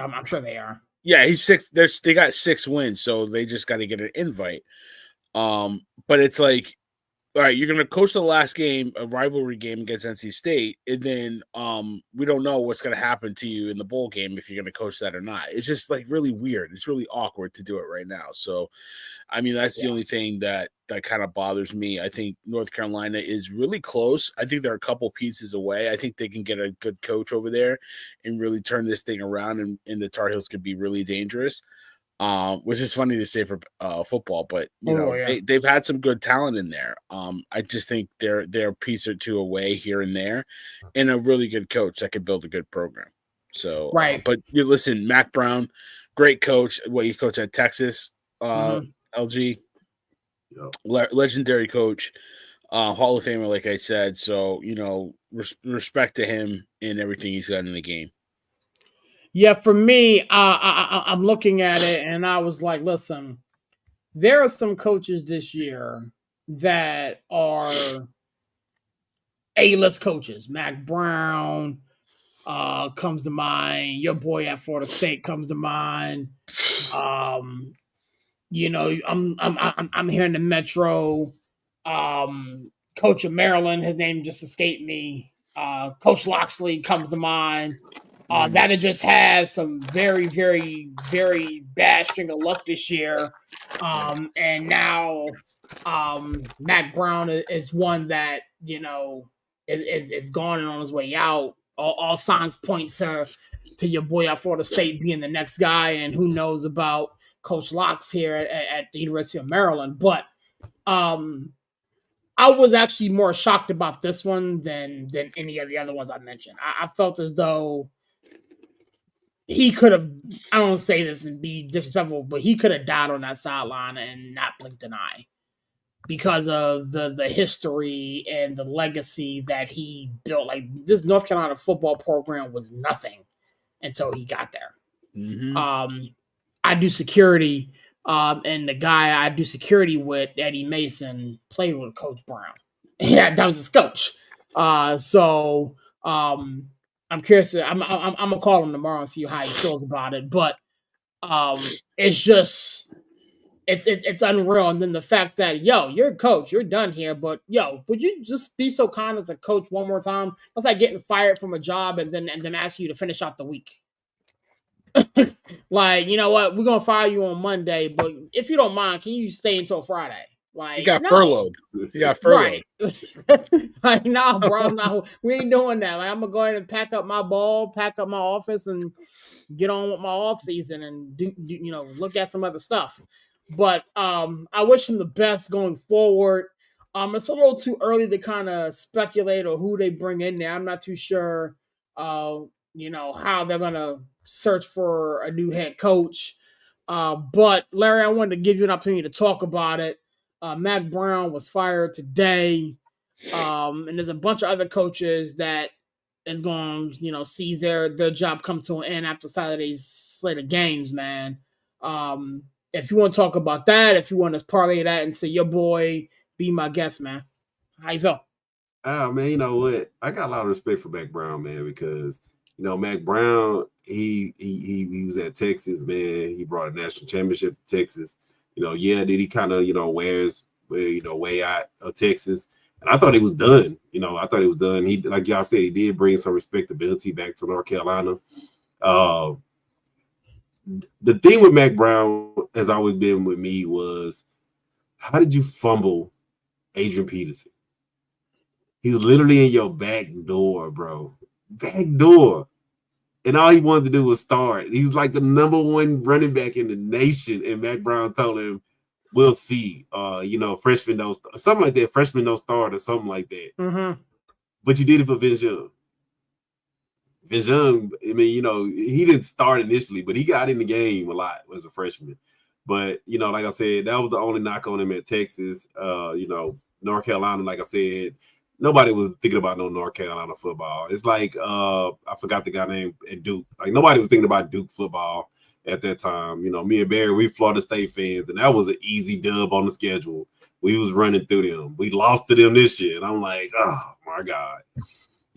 S2: I'm sure they are.
S3: Yeah, he's 6. They got 6 wins, so they just got to get an invite. But it's like, all right, you're gonna coach the last game, a rivalry game against NC State, and then we don't know what's gonna happen to you in the bowl game if you're gonna coach that or not. It's just like really weird. It's really awkward to do it right now. So, I mean, that's the only thing that kind of bothers me. I think North Carolina is really close. I think they're a couple pieces away. I think they can get a good coach over there and really turn this thing around, and the Tar Heels could be really dangerous. Which is funny to say for football, but they've had some good talent in there. I just think they're a piece or two away here and there, and a really good coach that could build a good program. So,
S2: right.
S3: But you listen, Mac Brown, great coach. What you coach at Texas, LG, legendary coach, Hall of Famer, like I said. So respect to him and everything he's got in the game.
S2: Yeah, for me, I'm looking at it and I was like, listen, there are some coaches this year that are A-list coaches. Mac Brown comes to mind. Your boy at Florida State comes to mind. I'm here in the Metro. Coach of Maryland, his name just escaped me. Coach Loxley comes to mind. That it just has some very, very, very bad string of luck this year. And now Mac Brown is one that, is gone and on his way out. All signs point to your boy at Florida State being the next guy. And who knows about Coach Locks here at the University of Maryland. But I was actually more shocked about this one than any of the other ones I mentioned. I felt as though he could have, I don't say this and be disrespectful, but he could have died on that sideline and not blinked an eye because of the history and the legacy that he built. Like, this North Carolina football program was nothing until he got there.
S3: Mm-hmm.
S2: I do security, and the guy I do security with, Eddie Mason, played with Coach Brown. Yeah, that was his coach. I'm curious. I'm gonna call him tomorrow and see how he feels about it. But it's just it's unreal. And then the fact that you're a coach, you're done here. But would you just be so kind as a coach one more time? That's like getting fired from a job and then ask you to finish out the week. Like, you know what? We're gonna fire you on Monday, but if you don't mind, can you stay until Friday? Like,
S3: you got furloughed. You got furloughed.
S2: Right. Like, nah, bro, no, we ain't doing that. Like, I'm gonna go ahead and pack up my ball, pack up my office, and get on with my off season and do look at some other stuff. But I wish him the best going forward. It's a little too early to kind of speculate or who they bring in there. I'm not too sure. How they're gonna search for a new head coach. But Larry, I wanted to give you an opportunity to talk about it. Mac Brown was fired today. And there's a bunch of other coaches that is going to, see their job come to an end after Saturday's slate of games, man. If you want to talk about that, if you want to parlay that and say your boy, be my guest, man. How you feel?
S4: Man, you know what? I got a lot of respect for Mac Brown, man, because Mac Brown, he was at Texas, man. He brought a national championship to Texas. Did he kind of, wears way out of Texas. And I thought he was done. I thought he was done. He, like y'all said, he did bring some respectability back to North Carolina. The thing with Mac Brown has always been with me was, how did you fumble Adrian Peterson? He was literally in your back door, bro. Back door. and all he wanted to do was start. He was like the number one running back in the nation, and Mac Brown told him, "We'll see. Freshmen don't something like that. Freshmen don't start or something like that."
S2: Mm-hmm.
S4: But you did it for Vince Young. Vince Young, I mean, he didn't start initially, but he got in the game a lot as a freshman. But like I said, that was the only knock on him at Texas. North Carolina, like I said, nobody was thinking about no North Carolina football. It's like I forgot the guy named at Duke. Like nobody was thinking about Duke football at that time. Me and Barry, we Florida State fans, and that was an easy dub on the schedule. We was running through them. We lost to them this year, and I'm like, oh my God,
S3: you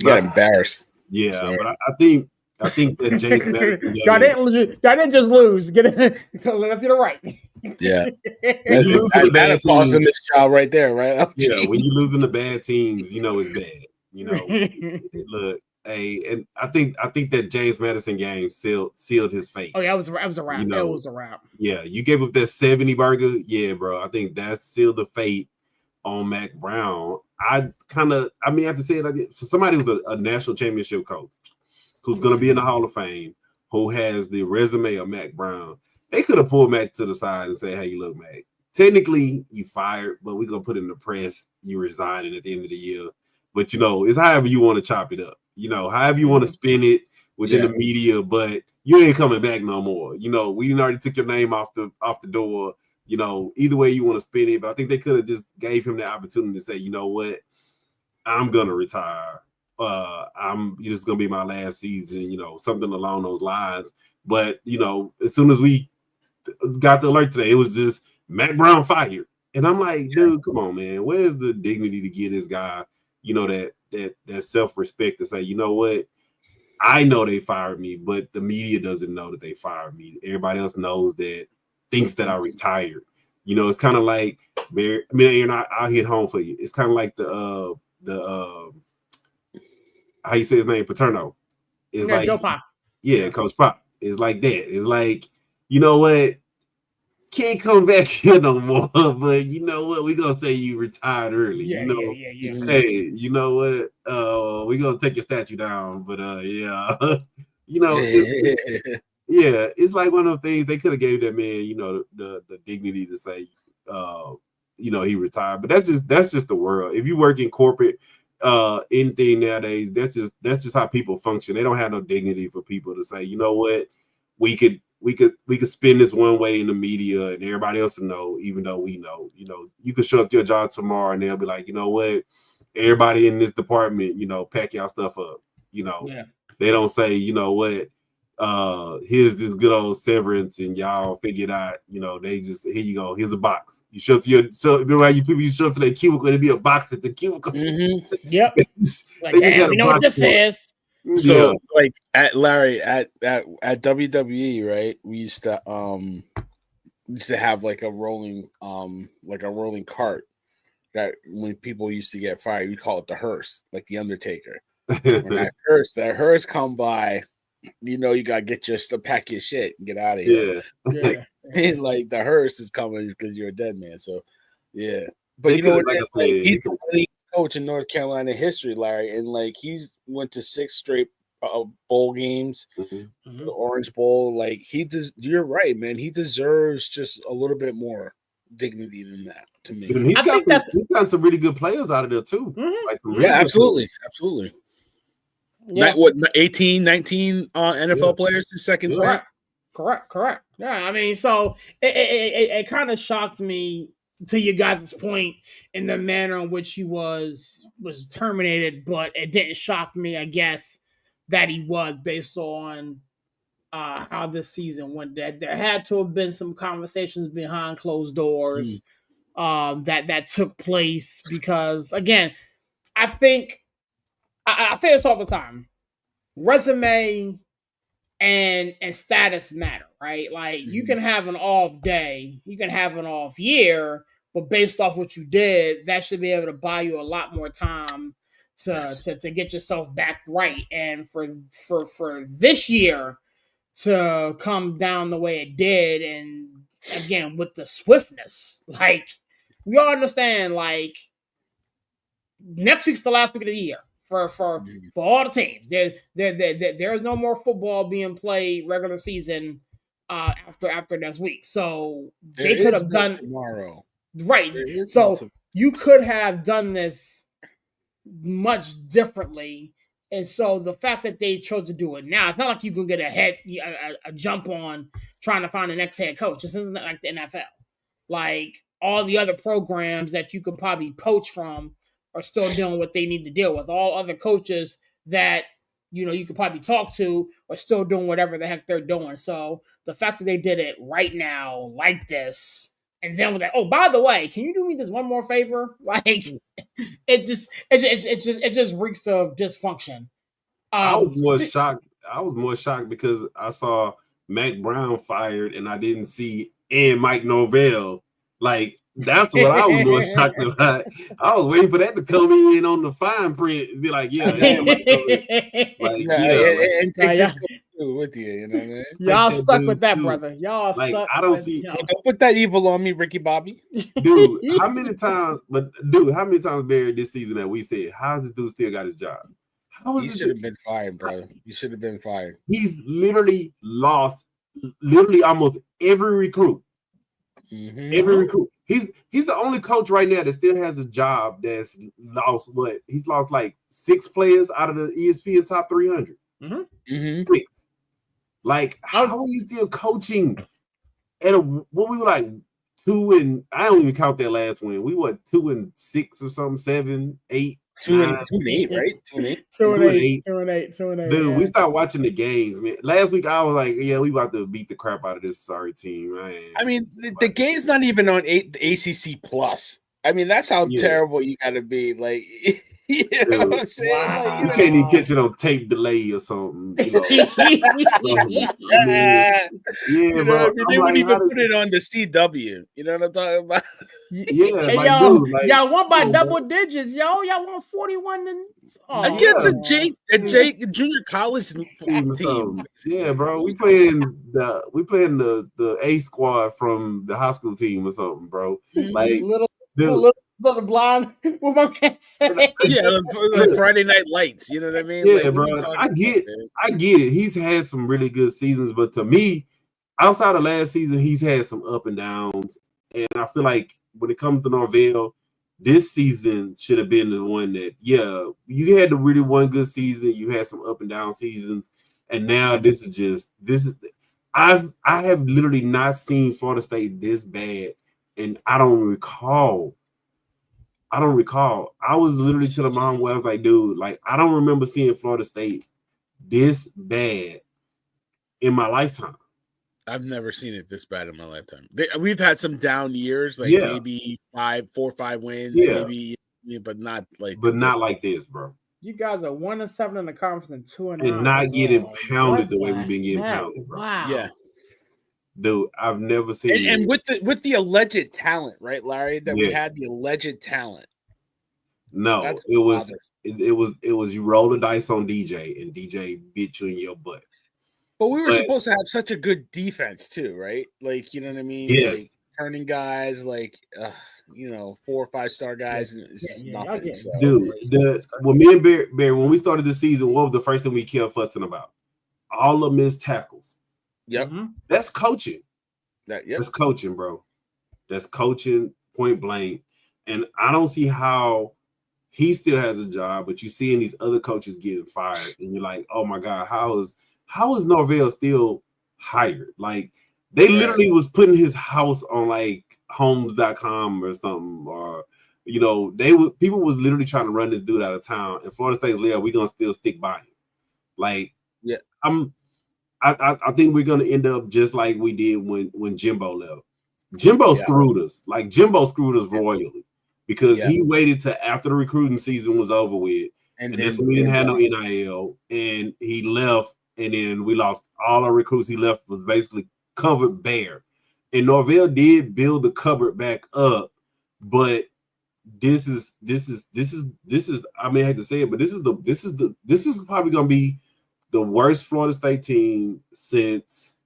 S3: got embarrassed.
S4: Yeah, sorry. But I think that James Madison
S2: y'all didn't just lose. Get it left to the right.
S3: Yeah, that falls in this job right there, right?
S4: Okay. Yeah, when you're losing the bad teams, it's bad. Look, hey, and I think that James Madison game sealed his fate.
S2: Oh yeah, it was a wrap. It was a wrap.
S4: Yeah, you gave up that 70 burger. Yeah, bro. I think that sealed the fate on Mac Brown. I have to say it like this. For somebody who's a national championship coach, who's going to be in the Hall of Fame, who has the resume of Mac Brown, they could have pulled Mac to the side and said, "Hey, look, Mac, technically you fired, but we're going to put in the press you resigning at the end of the year. But, it's however you want to chop it up. However you want to spin it within the media, but you ain't coming back no more. We already took your name off the door. Either way you want to spin it, but I think they could have just gave him the opportunity to say, you know what, I'm going to retire. It's going to be my last season, something along those lines. But, as soon as we got the alert today, it was just Mac Brown fired. And I'm like, dude, come on, man. Where's the dignity to give this guy, that self-respect to say, you know what, I know they fired me, but the media doesn't know that they fired me. Everybody else knows that, thinks that I retired. It's kind of like, I'll hit home for you. It's kind of like the how you say his name, Paterno. It's like
S2: Joe Pop.
S4: Yeah, Coach Pop. It's like that. It's like, you know what? Can't come back here no more, but you know what? We're gonna say you retired early.
S2: Yeah.
S4: Hey, you know what? We're gonna take your statue down, but it's like one of those things they could have gave that man, the dignity to say, he retired. But that's just the world. If you work in corporate, anything nowadays, that's just how people function. They don't have no dignity for people to say, you know what, we could spin this one way in the media and everybody else will know, even though we know. You could show up to your job tomorrow and they'll be like, you know what, everybody in this department, pack y'all stuff up. They don't say, you know what, here's this good old severance and y'all figure it out. They just, here you go, here's a box. You show up to remember how you show up to that cubicle, it'd be a box at the cubicle.
S2: Mm-hmm. Yep.
S4: We
S2: know what this says.
S3: So like at WWE, right? We used to have like a rolling cart that when people used to get fired, we call it the hearse, like the Undertaker. When that hearse come by, you gotta get your stuff, pack your shit, and get out of here.
S2: Yeah.
S3: And like the hearse is coming because you're a dead man. So yeah, but you know what? He's the lead coach in North Carolina history, Larry, and like he's went to 6 straight bowl games, the Orange Bowl. Like you're right, man. He deserves just a little bit more dignity than that. To me,
S4: he's gotten some really good players out of there too.
S2: Mm-hmm.
S4: Like
S3: absolutely.
S2: Yeah.
S3: 18, 19 NFL players in second start.
S2: Correct. Yeah, I mean, so it kind of shocked me, to you guys' point, in the manner in which he was terminated, but it didn't shock me, I guess, that he was, based on how this season went. That there had to have been some conversations behind closed doors that took place, because again, I think I say this all the time: resume and status matter, right? Like you can have an off day, you can have an off year, but based off what you did, that should be able to buy you a lot more time to get yourself back right. And for this year to come down the way it did, and again with the swiftness, like we all understand, like next week's the last week of the year. for all the teams. There's no more football being played regular season after next week. So they could have done
S3: tomorrow.
S2: Right. So you could have done this much differently. And so the fact that they chose to do it now, it's not like you can get a jump on trying to find the next head coach. This isn't like the NFL. Like all the other programs that you could probably poach from are still doing what they need to deal with. All other coaches that you could probably talk to are still doing whatever the heck they're doing. So the fact that they did it right now like this, and then with that, oh, by the way, can you do me this one more favor? Like it just reeks of dysfunction.
S4: I was more shocked. I was more shocked because I saw Mac Brown fired and I didn't see Mike Norvell. Like that's what I was more shocked about. I was waiting for that to come in on the fine print and be like, yeah,
S3: and take this with you. You know what I mean?
S2: Y'all stuck with that, brother. Y'all
S4: like
S2: stuck.
S4: I don't see.
S3: Don't put that evil on me, Ricky Bobby.
S4: Dude, how many times? Barry, this season that we said, how's this dude still got his job?
S3: He should have been fired, bro. He should have been fired.
S4: He's literally lost almost every recruit.
S3: Mm-hmm.
S4: Every recruit. He's the only coach right now that still has a job that's lost what? He's lost like 6 players out of the ESPN top 300.
S2: Mm-hmm.
S3: Mm-hmm.
S4: 6. Like, how are you still coaching at what we were like 2 and I don't even count that last win. We were 2-6 or something, 7, 8.
S3: 2-8, right? 2-8.
S2: 2-8.
S4: Dude, we stopped watching the games, man. Last week I was like, yeah, we about to beat the crap out of this sorry team, man.
S3: I mean, the game's not even on ACC Plus. I mean, that's how terrible you gotta be. Like, you know what I'm saying?
S2: Wow.
S3: Like,
S4: you can't even catch it on tape delay or something.
S3: Yeah, bro. They wouldn't even put it on the CW. You know what I'm talking about?
S4: Yeah,
S2: hey, y'all won by double digits, y'all won 41
S3: against a junior college team.
S4: Yeah, bro. We playing the A squad from the high school team or something, bro. Like
S2: little blind. What my man say?
S3: Yeah, like Friday Night Lights. You know what I mean?
S4: Yeah,
S3: like,
S4: bro. I get it. He's had some really good seasons, but to me, outside of last season, he's had some up and downs. And I feel like when it comes to Norvell, this season should have been the one that, you had the really one good season. You had some up and down seasons, and now this is. I have literally not seen Florida State this bad, and I don't recall. I was literally to the mom where I was like, dude, like I don't remember seeing Florida State this bad in my lifetime.
S3: I've never seen it this bad in my lifetime. We've had some down years, like maybe 4 or 5 wins, maybe, but not like
S4: this, bro.
S2: You guys are 1-7 in the conference and 2-9,
S4: and not getting pounded the way we've been getting pounded, bro.
S2: Wow.
S3: Yeah.
S4: Dude, I've never seen
S3: and with the alleged talent, right, Larry? That we had the alleged talent.
S4: No, it was you roll the dice on DJ and DJ bit you in your butt.
S3: But we were supposed to have such a good defense too, right? Like, you know what I mean?
S4: Yes.
S3: Like, turning guys, like 4 or 5 star guys, and it's just nothing. So.
S4: Dude, when me and Barry, when we started the season, what was the first thing we kept fussing about? All the missed tackles.
S3: Yep.
S4: That's coaching.
S3: That's
S4: coaching, bro. That's coaching, point blank. And I don't see how he still has a job, but you seeing these other coaches getting fired, and you're like, oh my God, how is Norvell still hired? Like they literally was putting his house on like homes.com or something, or people was literally trying to run this dude out of town, and Florida State's like, we're gonna still stick by him. Like, I think we're gonna end up just like we did when Jimbo left. Jimbo screwed us. Like Jimbo screwed us royally because he waited till after the recruiting season was over with, and that's when we didn't have no NIL, and he left, and then we lost all our recruits. He left was basically covered bare, and Norvell did build the cupboard back up, but this is I mean I hate to say it, but this is probably gonna be the worst Florida State team since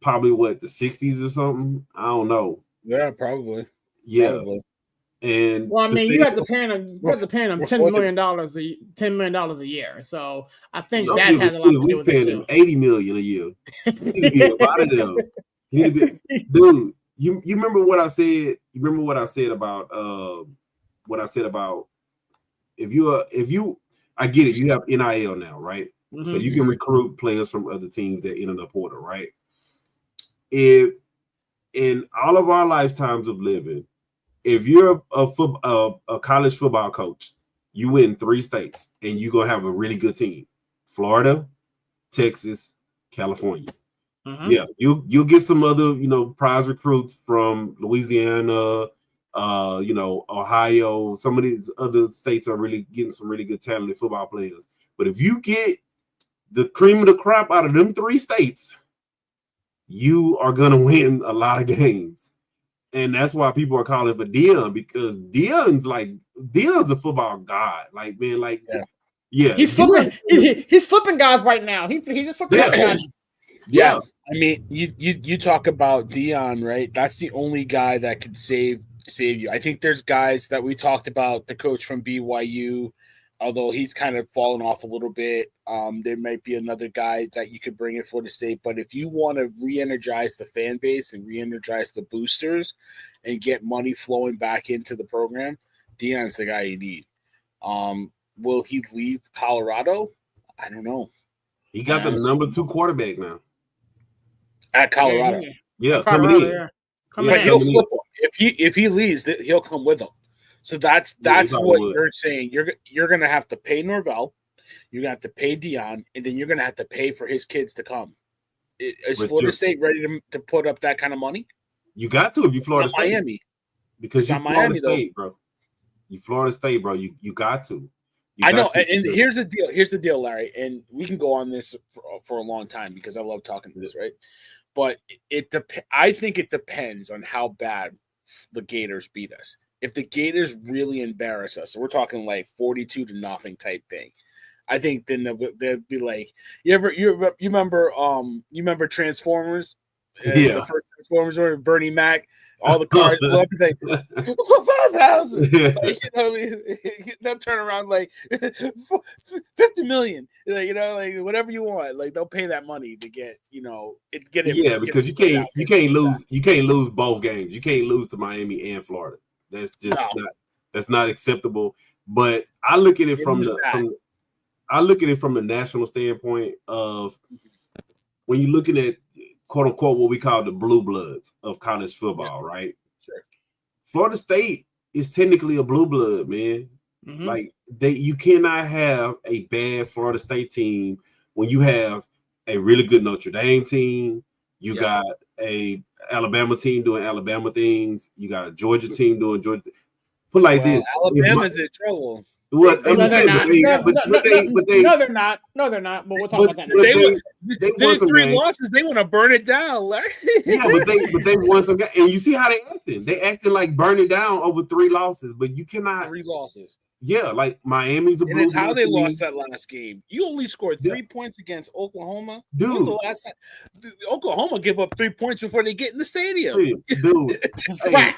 S4: probably the 60s or something. I don't know.
S3: Yeah, probably.
S4: Yeah.
S3: Probably.
S4: And
S2: well, I mean, you have to pay them $10 million a year. So I think that has a lot to do with it too.
S4: $80 million a year. You need to be a lot of them. You need to be, dude. You remember what I said? You remember what I said about if you I get it. You have NIL now, right? So you can recruit players from other teams that enter the portal, right? If in all of our lifetimes of living, if you're a college football coach, you win 3 states and you're gonna have a really good team: Florida, Texas, California. Yeah, you'll get some other prize recruits from Louisiana, Ohio. Some of these other states are really getting some really good talented football players. But if you get the cream of the crop out of them 3 states, you are gonna win a lot of games. And that's why people are calling for Deion, because Deion's a football god. Like, man, like, yeah.
S2: He's flipping guys right now. He's just flipping guys.
S3: Yeah. I mean, you talk about Deion, right? That's the only guy that could save you. I think there's guys that we talked about, the coach from BYU, although he's kind of fallen off a little bit. There might be another guy that you could bring in Florida State. But if you want to re-energize the fan base and re-energize the boosters and get money flowing back into the program, Deion's the guy you need. Will he leave Colorado? I don't know.
S4: He got the number 2 quarterback now.
S3: At Colorado.
S4: Yeah, coming in.
S2: Yeah.
S3: But he'll flip him. If he leaves, he'll come with him. So that's what you're saying. You're going to have to pay Norvell, you're going to have to pay Deion, and then you're going to have to pay for his kids to come. Is Florida State ready to put up that kind of money?
S4: You got to if you Florida State.
S3: Miami.
S4: Because you're Florida State, bro. You Florida State, bro. You got to.
S3: I know. And here's the deal. Here's the deal, Larry. And we can go on this for a long time because I love talking to this, right? But I think it depends on how bad the Gators beat us. If the Gators really embarrass us, so we're talking like 42-0 type thing, I think then they'll be like, you remember Transformers? The first Transformers were Bernie Mac. All the cars blew up. He's like, 5,000. They'll turn around like 50 million. Like whatever you want. Like they'll pay that money to get it.
S4: Yeah, because you can't lose both games. You can't lose to Miami and Florida. That's just not acceptable. But I look at it from the national standpoint of when you're looking at quote unquote what we call the blue bloods of college football, right?
S3: Sure.
S4: Florida State is technically a blue blood, man. Mm-hmm. Like you cannot have a bad Florida State team when you have a really good Notre Dame team. You got a Alabama team doing Alabama things. You got a Georgia team doing Georgia. Put like this:
S3: Alabama's in trouble.
S2: What? No, they're not. No, they're not. No, they're not. But we'll talk about that.
S3: They won 3 losses. They want to burn it down, Larry.
S4: Yeah, but they won some guys. And you see how they acting. They acting like burn it down over 3 losses. But you cannot.
S3: 3 losses.
S4: Yeah, like Miami's a blue.
S3: And it's how they lost that last game. You only scored 3 points against Oklahoma.
S4: Dude,
S3: when's the last time? Oklahoma give up 3 points before they get in the stadium.
S4: Dude, hey,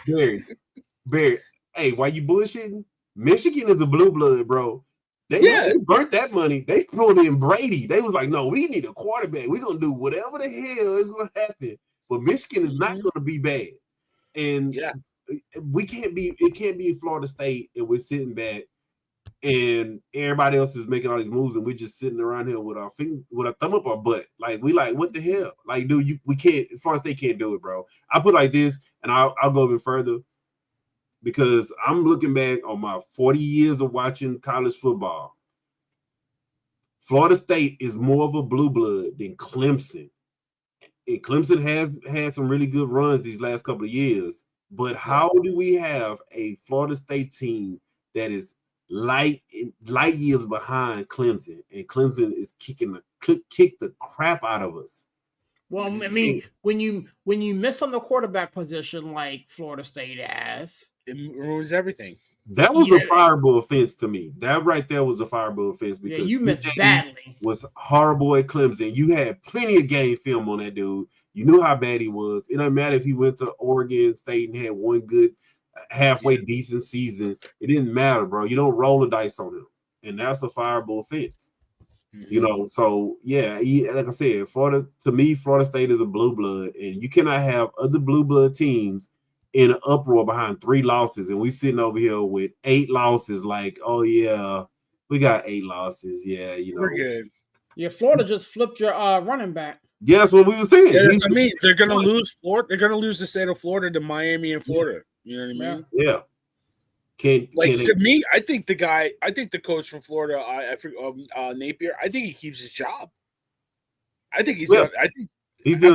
S4: Barry, hey, why you bullshitting? Michigan is a blue blood, bro. They burnt that money. They pulled in Brady. They was like, no, we need a quarterback. We're going to do whatever the hell is going to happen. But Michigan is not going to be bad. And it can't be Florida State and we're sitting back and everybody else is making all these moves and we're just sitting around here with our thumb up our butt. Like, we like, what the hell? Like, dude, we can't, Florida State can't do it, bro. I put it like this, and I'll go even further. Because I'm looking back on my 40 years of watching college football. Florida State is more of a blue blood than Clemson. And Clemson has had some really good runs these last couple of years. But how do we have a Florida State team that is light years behind Clemson? And Clemson is kick the crap out of us.
S2: Well, I mean, when you miss on the quarterback position like Florida State has,
S3: it ruins everything.
S4: That was a fireable offense to me. That right there was a fireable offense because
S2: you missed badly.
S4: Was horrible at Clemson. You had plenty of game film on that dude. You knew how bad he was. It doesn't matter if he went to Oregon State and had one good. halfway decent season. It didn't matter, bro. You don't roll the dice on him, and that's a fireable offense. You know, so yeah, like I said, Florida State is a blue blood, and you cannot have other blue blood teams in an uproar behind 3 losses, and we sitting over here with 8 losses. Like, oh yeah, we got 8 losses. Yeah, you know,
S3: we're good.
S2: Yeah, Florida just flipped your running back.
S4: Yeah, that's what we were saying.
S3: Yeah, I mean, they're gonna lose Florida. They're gonna lose the state of Florida to Miami and Florida. You know what I mean?
S4: Yeah.
S3: To me, I think the coach from Florida, Napier, I think he keeps his job. I think he's done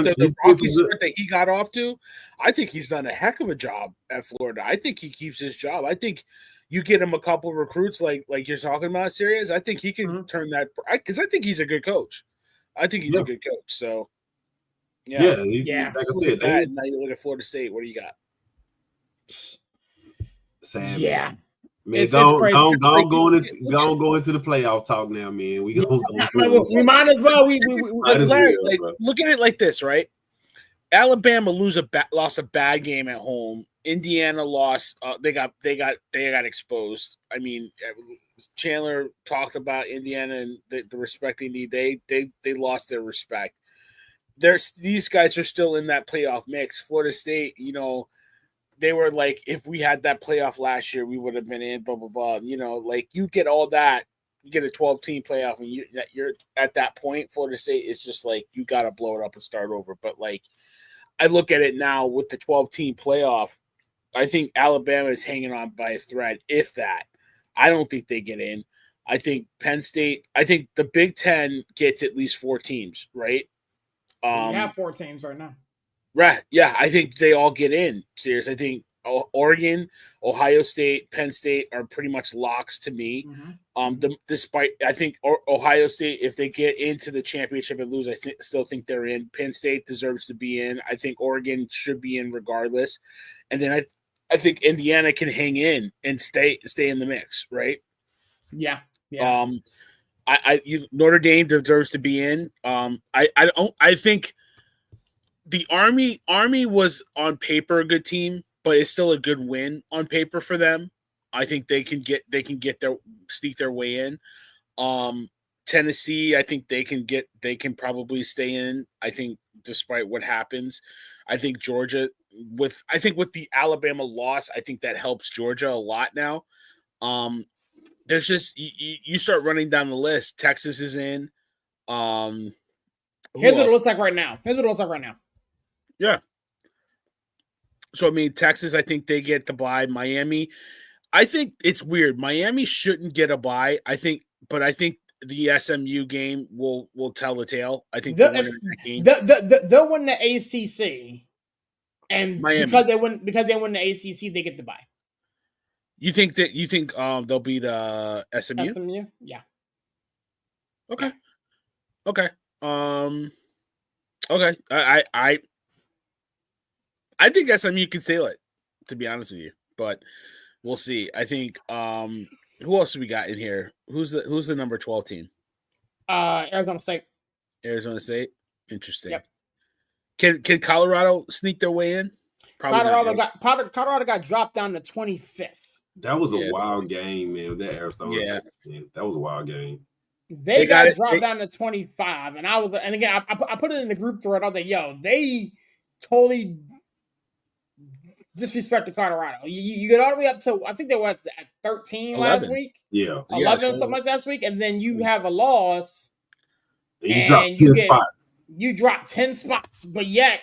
S3: the rocky start that he got off to. I think he's done a heck of a job at Florida. I think he keeps his job. I think you get him a couple of recruits like you're talking about, Sirius. I think he can turn that because I think he's a good coach. I think he's a good coach. So
S4: yeah. Like I said,
S3: now you look at Florida State. What do you got?
S4: Sad.
S2: Yeah.
S4: Man, it's go into the playoff talk now, man. We
S2: might as well. We
S3: look at it like this, right? Alabama lost a bad game at home. Indiana lost. They got exposed. I mean, Chandler talked about Indiana and the respect they need. They lost their respect. These guys are still in that playoff mix. Florida State, you know. They were like, if we had that playoff last year, we would have been in, blah, blah, blah. You know, like you get all that, you get a 12-team playoff, and you're at that point, Florida State is just like, you got to blow it up and start over. But, like, I look at it now with the 12-team playoff, I think Alabama is hanging on by a thread, if that. I don't think they get in. I think Penn State, I think the Big Ten gets at least 4 teams, right?
S2: We have 4 teams right now.
S3: Right. Yeah, I think they all get in. Serious. I think Oregon, Ohio State, Penn State are pretty much locks to me. Despite I think Ohio State, if they get into the championship and lose, I still think they're in. Penn State deserves to be in. I think Oregon should be in regardless. And then I think Indiana can hang in and stay in the mix. Right.
S2: Yeah.
S3: Notre Dame deserves to be in. I think. The Army was on paper a good team, but it's still a good win on paper for them. I think they can sneak their way in. Tennessee, I think they can probably stay in. I think despite what happens, I think Georgia with the Alabama loss, I think that helps Georgia a lot now. There's just you start running down the list. Texas is in.
S2: Here's what it looks like right now.
S3: Yeah. So, I mean, Texas, I think they get the bye. Miami, I think it's weird. Miami shouldn't get a bye. I think the SMU game will tell the tale. I think they'll win
S2: the ACC, and
S3: Miami.
S2: because they win the ACC, they get the bye.
S3: You think they'll beat SMU?
S2: SMU, yeah.
S3: Okay. Okay. Okay. I think SMU can steal it, to be honest with you, but we'll see. I think who else do we got in here? Who's the number 12 team?
S2: Arizona State.
S3: Arizona State. Interesting.
S2: Yep.
S3: Can Colorado sneak their way in?
S2: Colorado got dropped down to 25th.
S4: That was a wild game, man. That Arizona State, man. That was a wild game.
S2: They got dropped down to 25, and again, I put it in the group thread. I was like, yo, they totally disrespect to Colorado. You get all the way up to, I think they were at 13 last week.
S4: Yeah.
S2: 11 something like last week. And then you have a loss.
S4: You dropped 10 spots.
S2: You dropped 10 spots. But yet,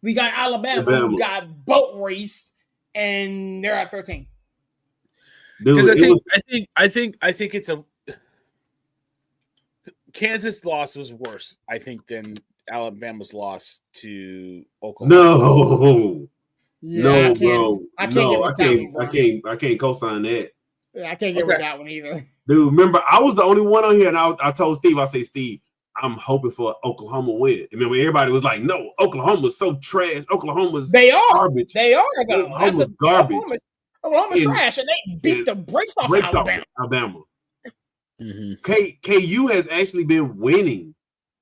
S2: we got Alabama who got boat race, and they're at 13.
S3: Because I think it's a Kansas loss was worse, I think, than Alabama's loss to Oklahoma.
S4: No.
S2: Yeah,
S4: no, bro. I can't co-sign that.
S2: Yeah, I can't get with that one either.
S4: Dude, remember, I was the only one on here, and I told Steve, Steve, I'm hoping for Oklahoma win. And remember, everybody was like, no, Oklahoma's so trash. Oklahoma's garbage.
S2: They are, though.
S4: Oklahoma's garbage.
S2: Oklahoma's trash, and they beat the brakes off
S4: Alabama.
S3: Mm-hmm.
S4: KU has actually been winning.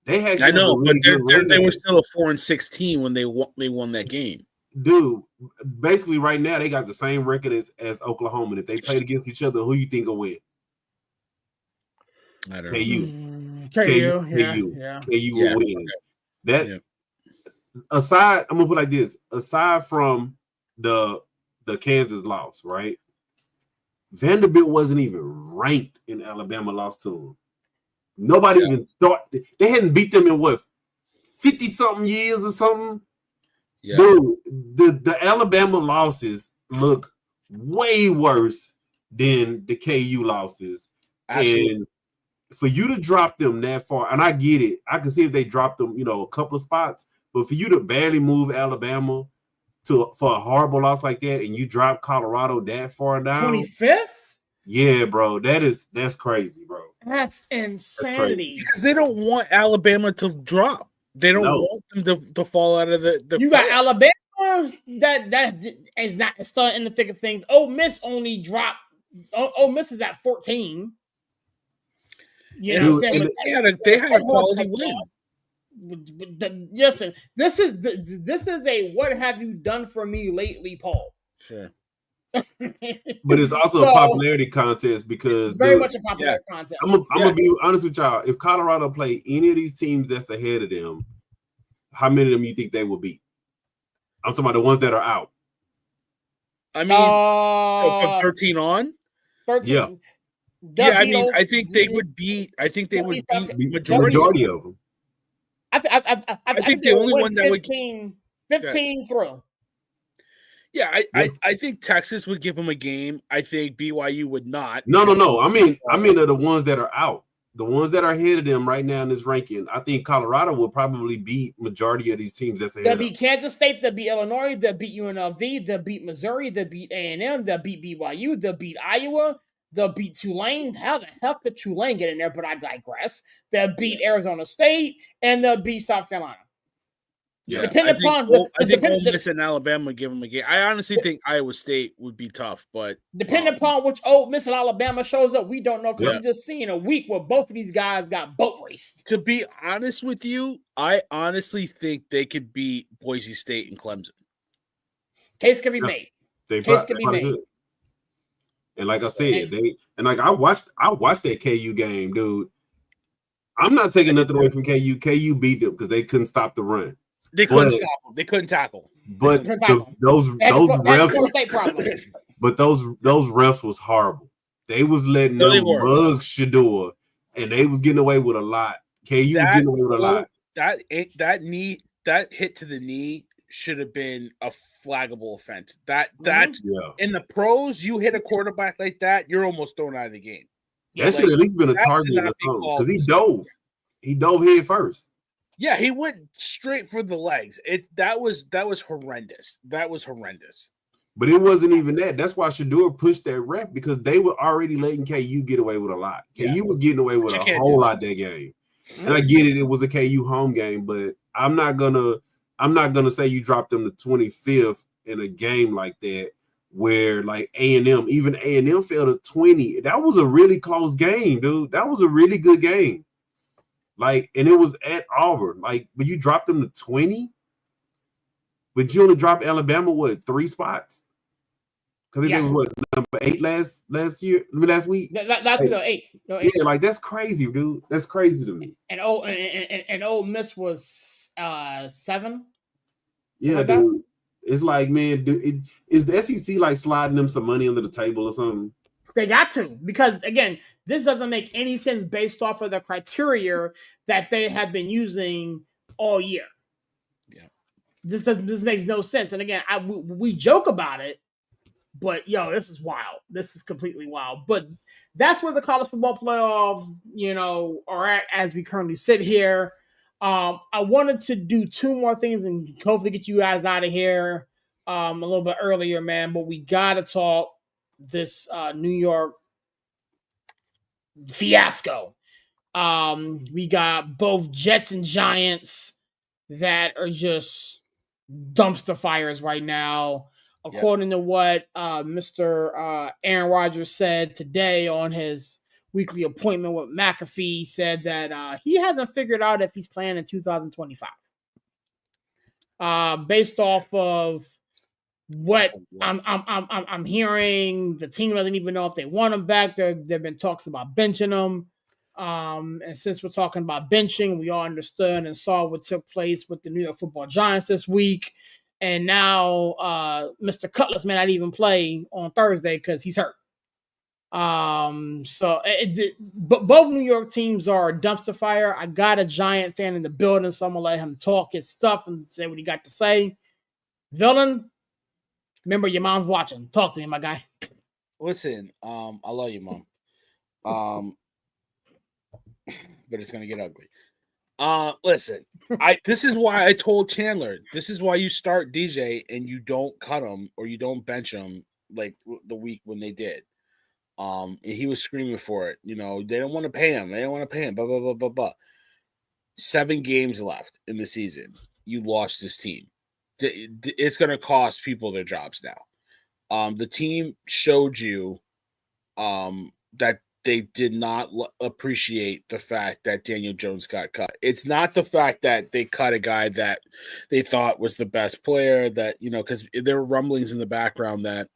S4: They had.
S3: I know, but they were still a 4-6 team when they won that game.
S4: dude, basically right now they got the same record as Oklahoma. And if they played against each other, who you think will win?
S3: I don't know.
S2: KU,
S4: KU will win. That aside, I'm gonna put it like this: aside from the Kansas loss, right? Vanderbilt wasn't even ranked in Alabama lost to them. Nobody even thought they hadn't beat them in what 50-something years or something. Yeah. Dude, the Alabama losses look way worse than the KU losses. Absolutely. And for you to drop them that far, and I get it, I can see if they dropped them, a couple of spots, but for you to barely move Alabama for a horrible loss like that, and you drop Colorado that far down,
S2: 25th.
S4: Yeah, bro, that's crazy, bro.
S2: That's insanity.
S3: Because they don't want Alabama to drop. They don't want them to fall out of the.
S2: You got Alabama that is not still in the thick of things. Ole Miss only dropped. Ole Miss is at 14. You know what I'm saying?
S3: They had a quality win.
S2: Listen, this is a what have you done for me lately, Paul?
S3: Sure.
S4: But it's also a popularity contest because
S2: it's very much a popularity contest.
S4: I'm gonna be honest with y'all. If Colorado play any of these teams that's ahead of them, how many of them you think they will beat? I'm talking about the ones that are out.
S3: I mean, from 13 on.
S2: 13.
S4: Yeah.
S3: Yeah, I mean, I think they would beat. I think they would beat
S4: majority of them.
S2: I
S3: think the only one that would
S2: 15 through.
S3: Yeah, I think Texas would give them a game. I think BYU would not.
S4: No. I mean, the ones that are out, the ones that are ahead of them right now in this ranking. I think Colorado will probably beat majority of these teams that's ahead.
S2: They'll beat Kansas State. They'll beat Illinois. They'll beat UNLV. They'll beat Missouri. They'll beat A&M. They'll beat BYU. They'll beat Iowa. They'll beat Tulane. How the hell could Tulane get in there? But I digress. They'll beat Arizona State and they'll beat South Carolina.
S3: Yeah, I think Ole Miss and Alabama give them a game. I honestly think Iowa State would be tough, but
S2: depending upon which Ole Miss and Alabama shows up, we don't know because we're just seeing a week where both of these guys got boat raced.
S3: To be honest with you, I honestly think they could beat Boise State and Clemson.
S2: Case can be made. Case can be made.
S4: Good. And like I said, I watched that KU game, dude. I'm not taking nothing away from KU. KU beat them because they couldn't stop the run.
S3: They couldn't stop them. They couldn't tackle.
S4: But those refs, but those refs was horrible. They was letting them mug Shedeur, and they was getting away with a lot. KU was getting away with a lot.
S3: That hit to the knee should have been a flaggable offense. That's in the pros, you hit a quarterback like that, you're almost thrown out of the game.
S4: That should at least been a target or something because he dove. He dove head first.
S3: Yeah, he went straight for the legs. That was horrendous. That was horrendous.
S4: But it wasn't even that. That's why Shedeur pushed that ref because they were already letting KU get away with a lot. KU was getting away with a whole lot that game. And I get it was a KU home game, but I'm not gonna say you dropped them to 25th in a game like that where like A&M, even A&M fell to 20. That was a really close game, dude. That was a really good game. Like, and it was at Auburn. Like, but you dropped them to 20, but you only dropped Alabama 3 spots? Because they was number 8 last week.
S2: Last week, 8. No, 8.
S4: Yeah, like that's crazy, dude. That's crazy to me.
S2: And Ole Miss was 7.
S4: Yeah, dude. It's like, man, dude, is the SEC like sliding them some money under the table or something?
S2: They got to, because again, this doesn't make any sense based off of the criteria that they have been using all year.
S3: Yeah,
S2: this makes no sense. And again, we joke about it, but this is wild. This is completely wild. But that's where the college football playoffs, are at as we currently sit here. I wanted to do 2 more things and hopefully get you guys out of here a little bit earlier, man. But we gotta talk this New York fiasco. We got both Jets and Giants that are just dumpster fires right now. According to what Mr. Aaron Rodgers said today on his weekly appointment with McAfee, said that he hasn't figured out if he's playing in 2025. Based off of what I'm hearing, the team doesn't even know if they want him back. There've been talks about benching him. And since we're talking about benching, we all understood and saw what took place with the New York Football Giants this week. And now Mr. Cutlass may not even play on Thursday because he's hurt. But both New York teams are a dumpster fire. I got a Giant fan in the building, so I'm gonna let him talk his stuff and say what he got to say. Villain, remember your mom's watching. Talk to me, my guy.
S3: Listen, I love you, Mom. But it's gonna get ugly. Listen, this is why I told Chandler, this is why you start DJ and you don't cut him or you don't bench him like the week when they did. And he was screaming for it. You know, they don't want to pay him. They don't want to pay him. Blah, blah, blah, blah, blah. 7 games left in the season. You lost this team. It's going to cost people their jobs now. The team showed you that they did not appreciate the fact that Daniel Jones got cut. It's not the fact that they cut a guy that they thought was the best player, that, you know, because there were rumblings in the background that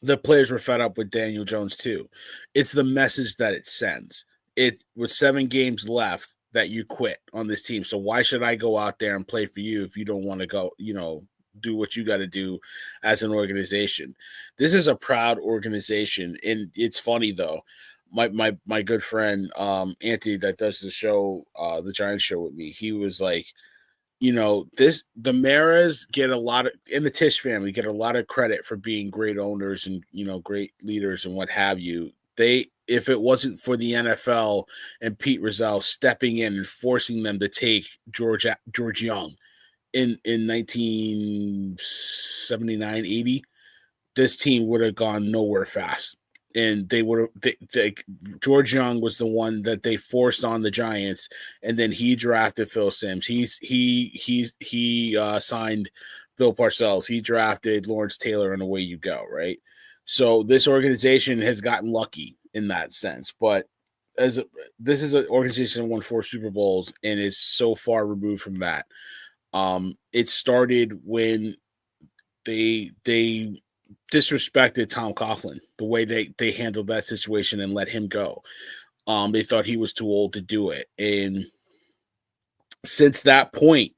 S3: the players were fed up with Daniel Jones too. It's the message that it sends. It with 7 games left that you quit on this team. So why should I go out there and play for you if you don't want to go, you know, do what you got to do as an organization? This is a proud organization. And it's funny though. My good friend Anthony that does the show, the Giants show with me, he was like, you know, the Maras get a lot of, and the Tisch family get a lot of credit for being great owners and, you know, great leaders and what have you. If it wasn't for the NFL and Pete Rozelle stepping in and forcing them to take George Young in 1979, 80, this team would have gone nowhere fast. And they would have. George Young was the one that they forced on the Giants, and then he drafted Phil Simms. He signed Bill Parcells. He drafted Lawrence Taylor, and away you go, right? So this organization has gotten lucky in that sense. But this is an organization that won 4 Super Bowls and is so far removed from that. It started when they disrespected Tom Coughlin, the way they handled that situation and let him go. They thought he was too old to do it. And since that point,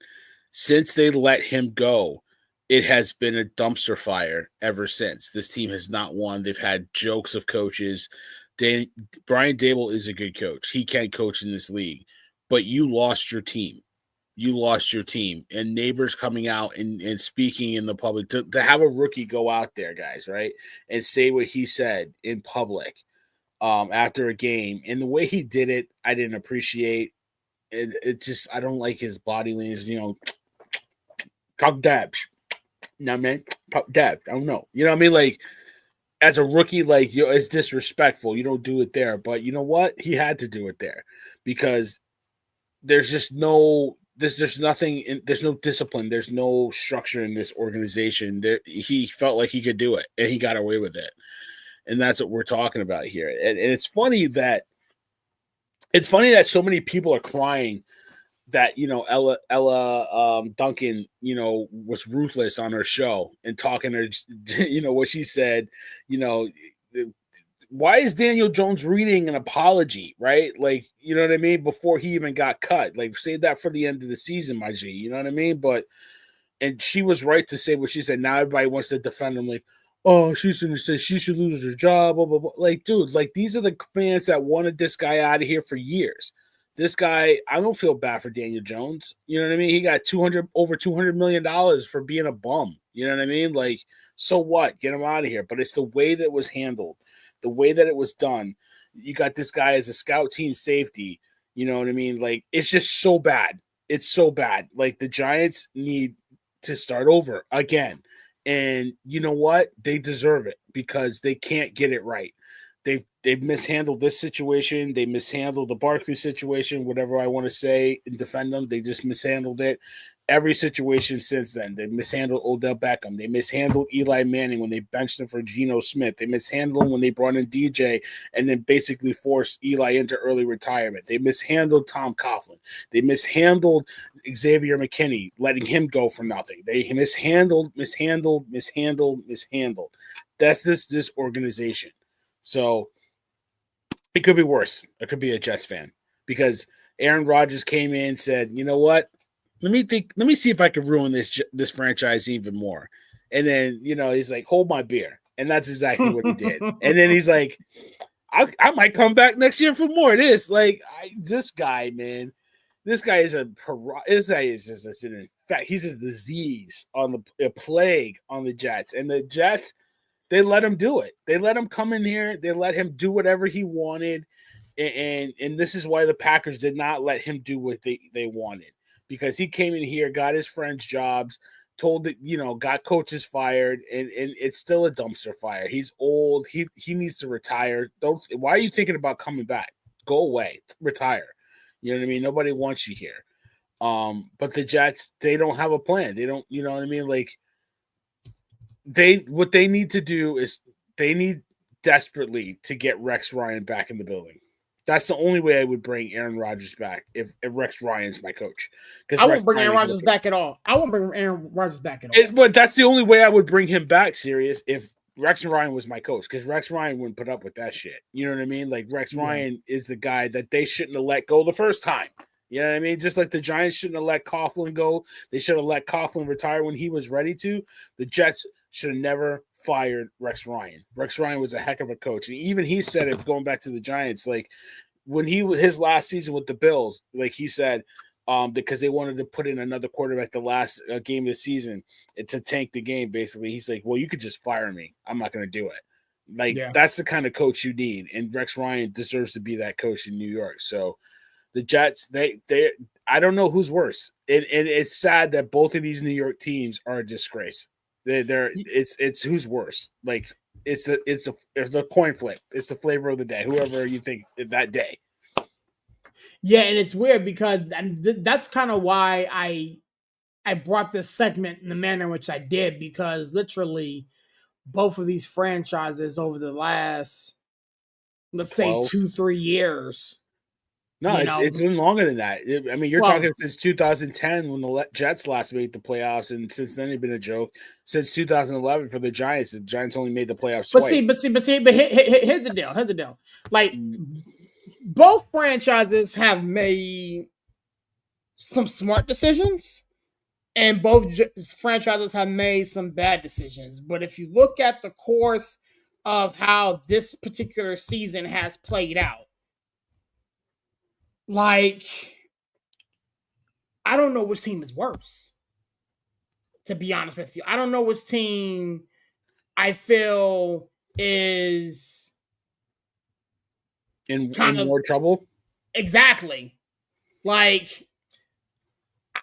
S3: since they let him go, it has been a dumpster fire ever since. This team has not won. They've had jokes of coaches. Brian Daboll is a good coach. He can coach in this league, but you lost your team. You lost your team. And Neighbors coming out and speaking in the public, to have a rookie go out there, guys, right, and say what he said in public after a game. And the way he did it, I didn't appreciate it. It just, I don't like his body language, you know, talk dabs. No, man, talk dabs. I don't know. You know what I mean? Like, as a rookie, like, you know, it's disrespectful. You don't do it there. But you know what? He had to do it there because there's just no – there's nothing – there's no discipline. There's no structure in this organization. He felt like he could do it, and he got away with it. And that's what we're talking about here. And it's funny that so many people are crying that, you know, Ella Duncan, you know, was ruthless on her show and talking her, you know, what she said, you know, why is Daniel Jones reading an apology, right? Like, you know what I mean? Before he even got cut, like, save that for the end of the season, my G, you know what I mean? But, and she was right to say what she said. Now everybody wants to defend him, like, oh, she's going to say she should lose her job, blah, blah, blah. Like, dude, like, these are the fans that wanted this guy out of here for years. This guy, I don't feel bad for Daniel Jones. You know what I mean? He got over $200 million for being a bum. You know what I mean? Like, so what? Get him out of here. But it's the way that it was handled, the way that it was done. You got this guy as a scout team safety. You know what I mean? Like, it's just so bad. It's so bad. Like, the Giants need to start over again. And you know what? They deserve it because they can't get it right. They've mishandled this situation. They mishandled the Barkley situation, whatever I want to say and defend them. They just mishandled it. every situation since then. They mishandled Odell Beckham. They mishandled Eli Manning when they benched him for Geno Smith. They mishandled him when they brought in DJ and then basically forced Eli into early retirement. They mishandled Tom Coughlin. They mishandled Xavier McKinney, letting him go for nothing. They mishandled. That's this organization. So it could be worse. It could be a Jets fan because Aaron Rodgers came in and said, you know what? Let me see if I can ruin this franchise even more. And then, he's like, hold my beer. And that's exactly what he did. And then he's like, I might come back next year for more of this. Like, this guy, man, this guy is he's a disease a plague on the Jets. And the Jets, they let him do it. They let him come in here. They let him do whatever he wanted. And this is why the Packers did not let him do what they wanted. Because he came in here, got his friends jobs, told that, got coaches fired, and it's still a dumpster fire. He's old. He needs to retire. Why are you thinking about coming back? Go away. Retire. You know what I mean? Nobody wants you here. But the Jets, they don't have a plan. They don't, you know what I mean? Like, what they need to do is they need desperately to get Rex Ryan back in the building. That's the only way I would bring Aaron Rodgers back if Rex Ryan's my coach.
S2: I won't bring Aaron Rodgers back at all. I won't bring Aaron Rodgers back at all.
S3: But that's the only way I would bring him back, serious, if Rex Ryan was my coach, because Rex Ryan wouldn't put up with that shit. You know what I mean? Like, Rex Ryan is the guy that they shouldn't have let go the first time. You know what I mean? Just like the Giants shouldn't have let Coughlin go. They should have let Coughlin retire when he was ready to. The Jets should have never fired Rex Ryan. Rex Ryan was a heck of a coach. And even he said it, going back to the Giants, like, when his last season with the Bills, like he said, because they wanted to put in another quarterback the last game of the season to tank the game, basically. He's like, well, you could just fire me. I'm not going to do it. Like, that's the kind of coach you need. And Rex Ryan deserves to be that coach in New York. So the Jets, I don't know who's worse. And it's sad that both of these New York teams are a disgrace. It's who's worse. Like, it's a coin flip. It's the flavor of the day. Whoever you think that day.
S2: Yeah, and it's weird because that's kind of why I brought this segment in the manner in which I did, because literally both of these franchises over the last, let's say, 2-3 years.
S3: No, it's been longer than that. I mean, you're talking since 2010 when the Jets last made the playoffs, and since then it's been a joke. Since 2011 for the Giants only made the playoffs twice.
S2: But here's the deal. Here's the deal. Like, both franchises have made some smart decisions, and both franchises have made some bad decisions. But if you look at the course of how this particular season has played out, like, I don't know which team is worse, to be honest with you. I don't know which team I feel is
S3: in more trouble.
S2: Exactly. Like,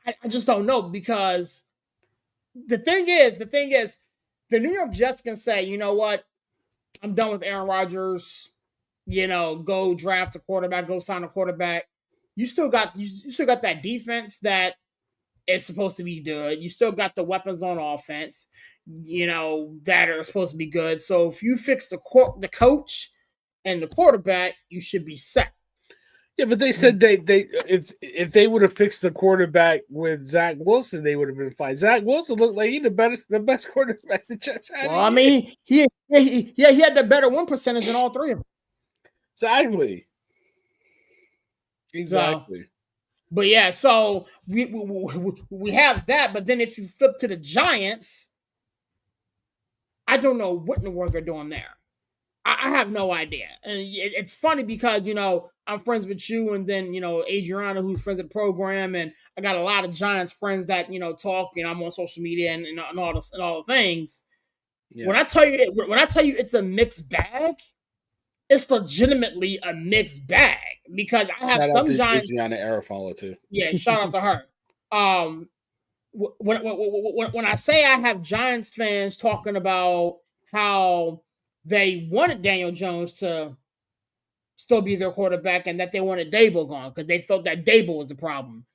S2: I just don't know, because the thing is, the New York Jets can say, you know what, I'm done with Aaron Rodgers. Go draft a quarterback, go sign a quarterback. You still got that defense that is supposed to be good. You still got the weapons on offense, that are supposed to be good. So if you fix the coach and the quarterback, you should be set.
S3: Yeah, but they said if they would have fixed the quarterback with Zach Wilson, they would have been fine. Zach Wilson looked like he's the best quarterback the Jets had.
S2: Well, I mean, he had the better win percentage than all three of them.
S3: Exactly.
S2: But yeah, so we have that. But then if you flip to the Giants, I don't know what in the world they're doing there. I have no idea. And it's funny because, I'm friends with you, and then, Adriana, who's friends with the program, and I got a lot of Giants friends that, talk, I'm on social media and all the things. Yeah. When I tell you it's a mixed bag, it's legitimately a mixed bag, because I have some Giants.
S3: Adriana Arafalo too.
S2: Yeah, shout out to her. When I say I have Giants fans talking about how they wanted Daniel Jones to still be their quarterback and that they wanted Dable gone because they thought that Dable was the problem.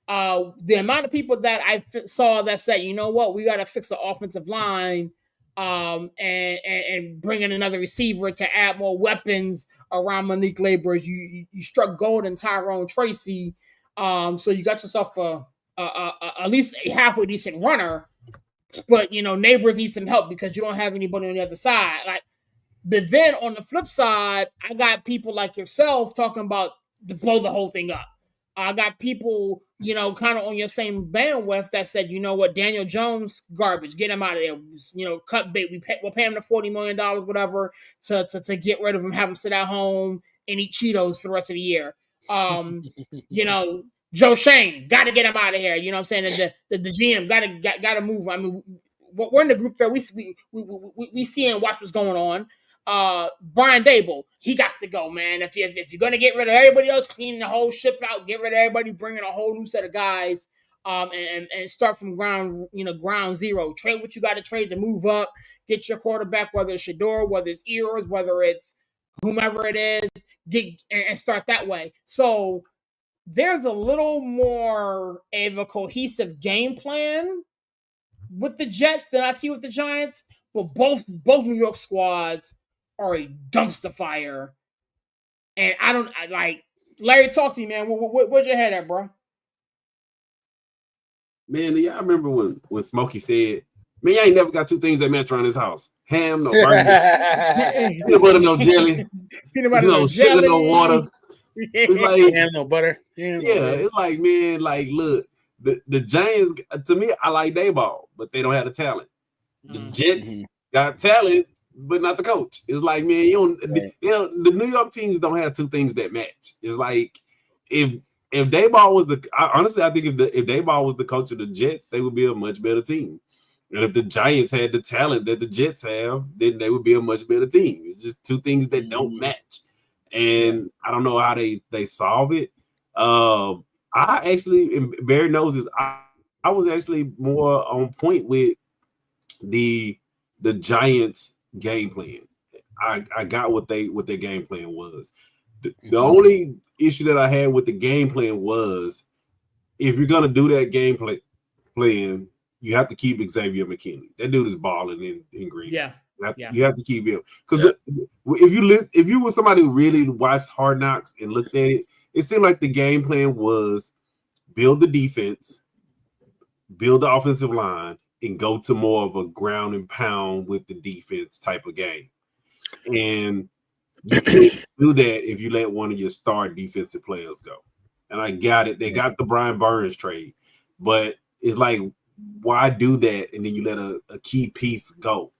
S2: The amount of people that I saw that said, you know what, we got to fix the offensive line, and bring in another receiver to add more weapons around Malik Laborers. You struck gold in Tyrone Tracy, so you got yourself at least a halfway decent runner. But Neighbors need some help because you don't have anybody on the other side. But then on the flip side, I got people like yourself talking about to blow the whole thing up. I got people, kind of on your same bandwidth that said, you know what, Daniel Jones, garbage, get him out of there. Cut bait. We'll pay him the $40 million, whatever, to get rid of him, have him sit at home and eat Cheetos for the rest of the year. Joe Shane, got to get him out of here. You know what I'm saying? And the GM got to move. I mean, we're in the group there. We see and watch what's going on. Brian Dable, he got to go, man. If you're gonna get rid of everybody else, cleaning the whole ship out, get rid of everybody, bring in a whole new set of guys, and start from ground zero. Trade what you got to trade to move up. Get your quarterback, whether it's Shedeur, whether it's Ears, whether it's whomever it is, and start that way. So there's a little more of a cohesive game plan with the Jets than I see with the Giants, but both New York squads are a dumpster fire. And Larry, talk to me, man. Where's your head at, bro?
S4: Man, y'all remember when Smokey said, man, y'all ain't never got two things that match around this house. Ham, no burger. Peanut butter, no jelly.
S2: Peanut butter, no
S4: sugar,
S2: jelly.
S4: no water. It's like,
S3: ham, no butter.
S4: It's like, man, look, the Giants, to me, I like Dayball, but they don't have the talent. The Jets got talent, but not the coach. It's like, man, the New York teams don't have two things that match. It's like if Dayball was honestly, I think if Dayball was the coach of the Jets, they would be a much better team. And if the Giants had the talent that the Jets have, then they would be a much better team. It's just two things that don't match. And I don't know how they solve it. I actually, and Barry knows this, I was actually more on point with the Giants game plan. I got what their game plan was. The only issue that I had with the game plan was if you're gonna do that game plan, you have to keep Xavier McKinney. That dude is balling in Green.
S2: Yeah.
S4: You have to keep him because if you were somebody who really watched Hard Knocks and looked at it, it seemed like the game plan was build the defense, build the offensive line, and go to more of a ground and pound with the defense type of game. And you can't do that if you let one of your star defensive players go. And I got it. They got the Brian Burns trade, but it's like, why do that? And then you let a key piece go.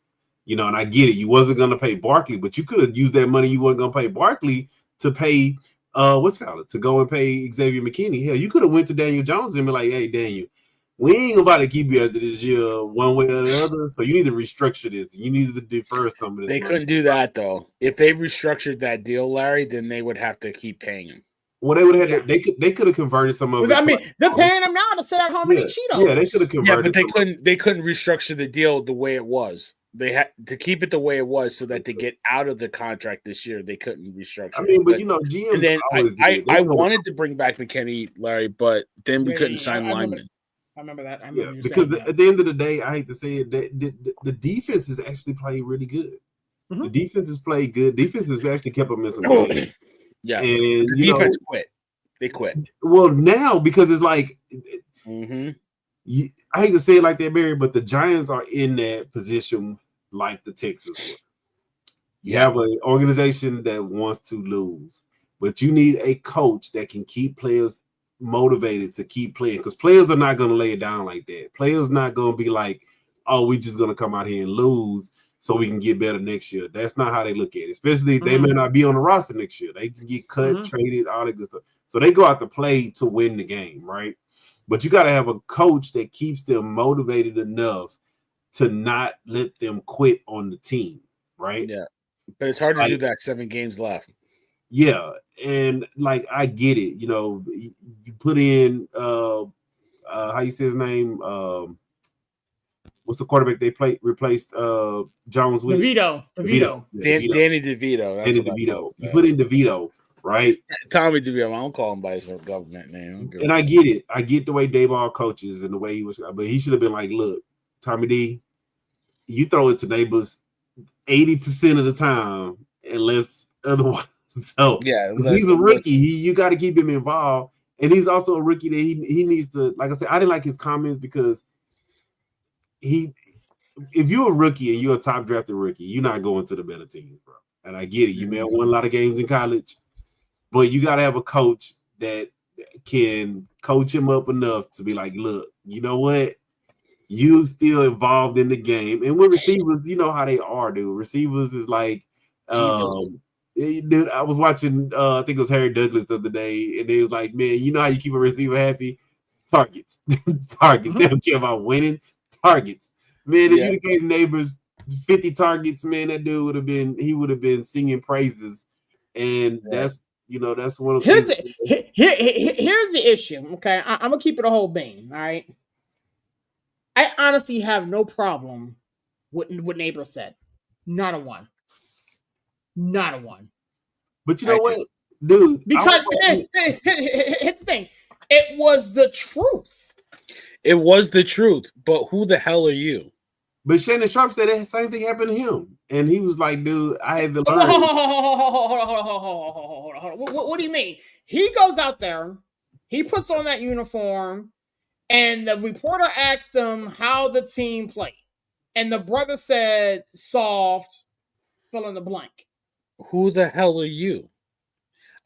S4: And I get it. You wasn't going to pay Barkley, but you could have used that money you weren't going to pay Barkley to pay to go and pay Xavier McKinney. Hell, you could have went to Daniel Jones and be like, hey, Daniel, we ain't about to keep you after this year one way or the other. So you need to restructure this. You need to defer some of this.
S3: They couldn't do that, though. If they restructured that deal, Larry, then they would have to keep paying him.
S4: Well, they would have. They could have converted some of it.
S2: I mean, they're paying him now to sit at home and eat Cheetos.
S4: Yeah, they could have converted.
S3: Yeah, but they couldn't restructure the deal the way it was. They had to keep it the way it was so that to get out of the contract this year, they couldn't restructure.
S4: I mean, but GM.
S3: And then I wanted to bring back McKinney, Larry, but then we couldn't sign linemen.
S2: I remember that.
S4: Because at the end of the day, I hate to say it, the defense has actually played really good. The defense has played good. Defense has actually kept them in some games.
S3: Yeah,
S4: and
S3: the defense quit. They quit.
S4: Well, now because it's like, I hate to say it like that, Barry, but the Giants are in that position like the Texans were. You have an organization that wants to lose, but you need a coach that can keep players motivated to keep playing, because players are not going to lay it down like that. Players not going to be like, oh, we're just going to come out here and lose so we can get better next year. That's not how they look at it. Especially they may not be on the roster next year. They can get cut, traded, all that good stuff. So they go out to play to win the game, right? But you got to have a coach that keeps them motivated enough to not let them quit on the team, right?
S3: Yeah. But it's hard to do that 7 games left.
S4: Yeah. And I get it. You put in how you say his name? What's the quarterback they replaced Jones with?
S2: DeVito.
S3: Danny DeVito.
S4: Danny DeVito. You put in DeVito. right?
S3: Tommy DeVito. I don't call him by his government name.
S4: And I get it. I get the way Dayball coaches and the way he was, but he should have been like, look, Tommy D, you throw it to neighbors 80% of the time, unless otherwise. So
S3: yeah,
S4: he's a rookie. You got to keep him involved. And he's also a rookie that he needs to, like I said, I didn't like his comments because if you're a rookie and you're a top drafted rookie, you're not going to the better teams, bro. And I get it. You may have won a lot of games in college, but you got to have a coach that can coach him up enough to be like, look, you know what? You still involved in the game. And with receivers, you know how they are, dude. Receivers is like, I was watching, I think it was Harry Douglas the other day, and they was like, man, you know how you keep a receiver happy? Targets. Targets. They don't care about winning. Targets. Man, if you gave neighbors 50 targets, man, that dude would have been singing praises. And that's one of
S2: here's the issue. Okay. I'm gonna keep it a whole bean. All right. I honestly have no problem with what neighbor said. Not a one. Not a one.
S4: But you know what, dude?
S2: Because here's the thing. It was the truth.
S3: It was the truth. But who the hell are you?
S4: But Shannon Sharp said the same thing happened to him. And he was like, dude, I had to learn.
S2: Hold on. What do you mean? He goes out there, he puts on that uniform, and the reporter asked him how the team played. And the brother said, soft, fill in the blank.
S3: Who the hell are you?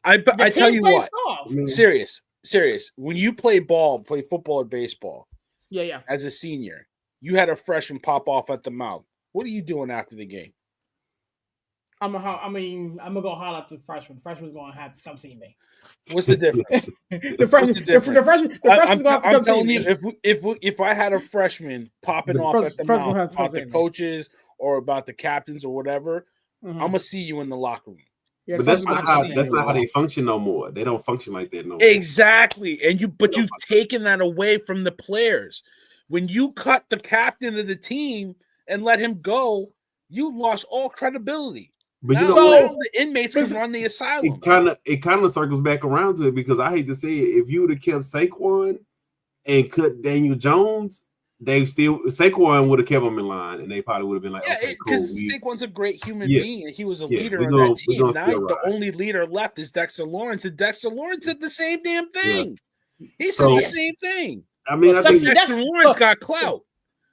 S3: I tell you what. Serious. When you play football or baseball, as a senior, you had a freshman pop off at the mouth. What are you doing after the game?
S2: I'm gonna go holler at the freshman. The freshman's gonna have to come see me.
S3: What's the difference?
S2: The freshman's gonna have to come see me.
S3: If I had a freshman popping off at the mouth about the coaches or about the captains or whatever, I'm gonna see you in the locker room.
S2: Yeah,
S4: but that's not how they function no more. They don't function like that no more.
S3: Exactly. And you've taken that away from the players. When you cut the captain of the team and let him go, you lost all credibility.
S4: But
S3: now, the inmates can run the asylum.
S4: It kind of circles back around to it because I hate to say it. If you would have kept Saquon and cut Daniel Jones, Saquon would have kept him in line, and they probably would have been like, okay, cool.
S3: Because Saquon's a great human being, and he was a leader on that team. Now the only leader left is Dexter Lawrence, and Dexter Lawrence said the same damn thing. Yeah. He said the same thing.
S4: I mean, I think
S3: Dexter Lawrence got clout.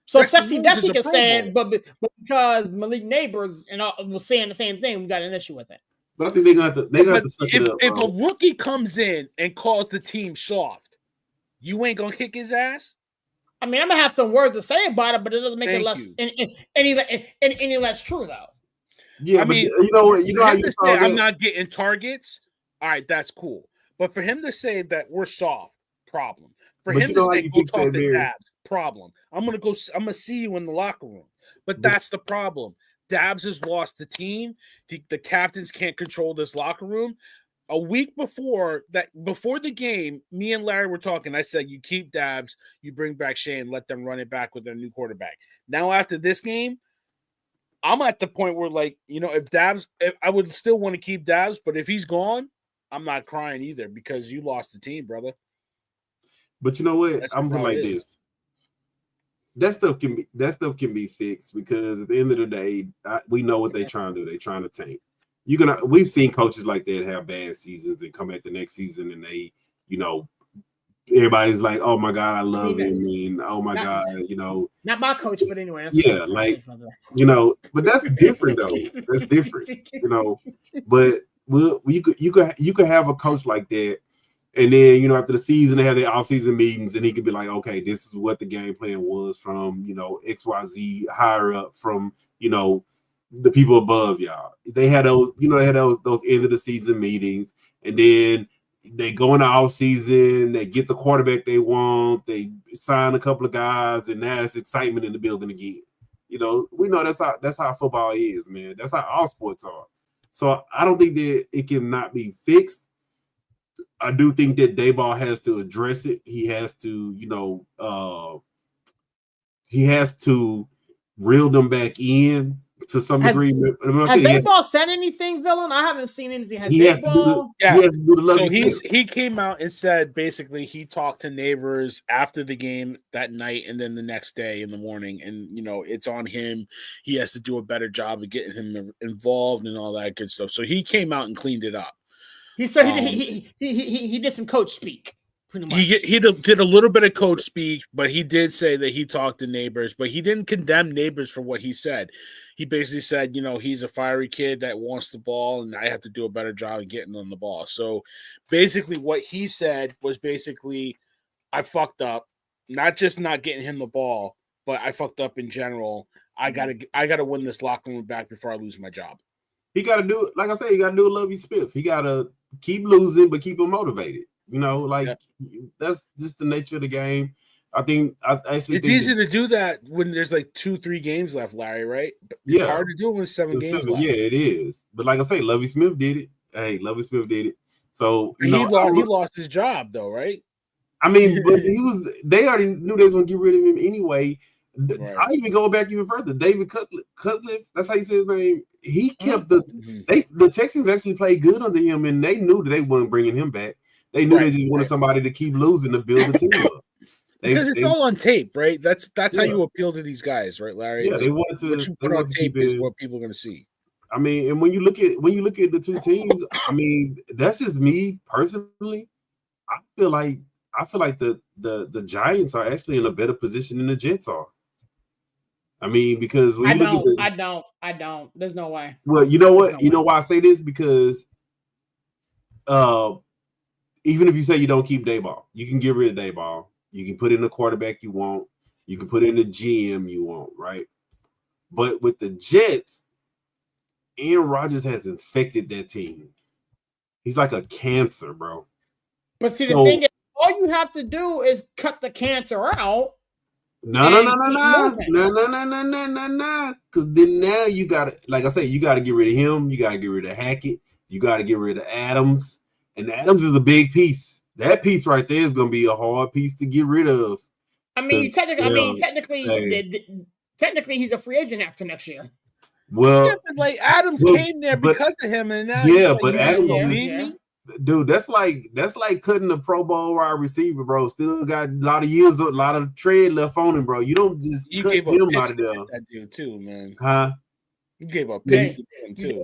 S2: So Sexy Jessica said, but because Malik Neighbors was saying the same thing, we got an issue with it.
S4: But I think they're gonna have to suck it up.
S3: If a rookie comes in and calls the team soft, you ain't gonna kick his ass.
S2: I mean, I'm gonna have some words to say about it, but it doesn't make it less any less true, though.
S4: Yeah, I mean, you know what? You know how you say
S3: I'm not getting targets. All right, that's cool. But for him to say that we're soft, problem. For him to say go talk to Dabs, problem. I'm gonna see you in the locker room. But that's the problem. Dabs has lost the team. The captains can't control this locker room. A week before the game, me and Larry were talking. I said, you keep Dabs, you bring back Shane, let them run it back with their new quarterback. Now, after this game, I'm at the point where, if I would still want to keep Dabs, but if he's gone, I'm not crying either because you lost the team, brother.
S4: But you know what? I'm like this. That stuff can be fixed because at the end of the day, we know what they're trying to do. They're trying to tank. We've seen coaches like that have bad seasons and come back the next season and they, everybody's like, oh my God, I love him. And oh my God,
S2: Not my coach, but anyway.
S4: But that's different though. That's different, But you could have a coach like that. And then, after the season, they have their off-season meetings and he could be like, okay, this is what the game plan was from, XYZ higher up from, the people above y'all. They had those, those end of the season meetings, and then they go in the off season, they get the quarterback they want, they sign a couple of guys, and now it's excitement in the building again. We know that's how football is, man. That's how all sports are. So I don't think that it can not be fixed. I do think that Dayball has to address it. He has to, reel them back in. to some degree.
S2: Has Dayball said anything, Villain? I haven't seen anything.
S4: He has to do the Lovie Smith.
S3: He came out and said basically he talked to neighbors after the game that night and then the next day in the morning, and it's on him. He has to do a better job of getting him involved and all that good stuff. So he came out and cleaned it up.
S2: He said he did some coach speak.
S3: He did a little bit of coach speak, but he did say that he talked to neighbors, but he didn't condemn neighbors for what he said. He basically said, he's a fiery kid that wants the ball, and I have to do a better job of getting on the ball. So basically what he said was I fucked up, not just not getting him the ball, but I fucked up in general. I gotta win this locker room back before I lose my job.
S4: He got to do it. Like I said, he got to do a Lovie Smith. He got to keep losing, but keep him motivated. That's just the nature of the game. I think it's
S3: easy to do that when there's like 2-3 games left, Larry, right? It's hard to do it when 7 games left.
S4: Yeah, it is. But like I say, Lovie Smith did it. Hey, Lovie Smith did it. So
S3: he lost his job though, right?
S4: I mean, but they already knew they was gonna get rid of him anyway. Right. I even go back even further. David Cutcliffe, that's how you say his name. He kept the Texans actually played good under him, and they knew that they weren't bringing him back. They knew they just wanted somebody to keep losing to build the team up.
S3: Because it's all on tape, right? That's how you appeal to these guys, right, Larry?
S4: Yeah, they wanted to.
S3: What you put on tape is what people are going to see.
S4: I mean, and when you look at the two teams, I mean, that's just me personally. I feel like the Giants are actually in a better position than the Jets are. I mean, because when
S2: I don't. There's no way.
S4: Well, you know what? You know why I say this? Because even if you say you don't keep Dayball, you can get rid of Dayball. You can put in the quarterback you want. You can put in the GM you want, right? But with the Jets, Aaron Rodgers has infected that team. He's like a cancer, bro.
S2: But see, the thing is, all you have to do is cut the cancer out.
S4: No. Because then now you got to, like I said, you got to get rid of him. You got to get rid of Hackett. You got to get rid of Adams. And Adams is a big piece. That piece right there is going to be a hard piece to get rid of.
S2: I mean, technically, he's a free agent after next year.
S4: Well,
S3: but Adams came there because of him, and now
S4: but Adams, dude, that's like cutting a Pro Bowl wide receiver, bro. Still got a lot of years, a lot of tread left on him, bro. You don't just cut him out of there.
S3: That dude too, man.
S4: Huh?
S3: You gave up picks to him too.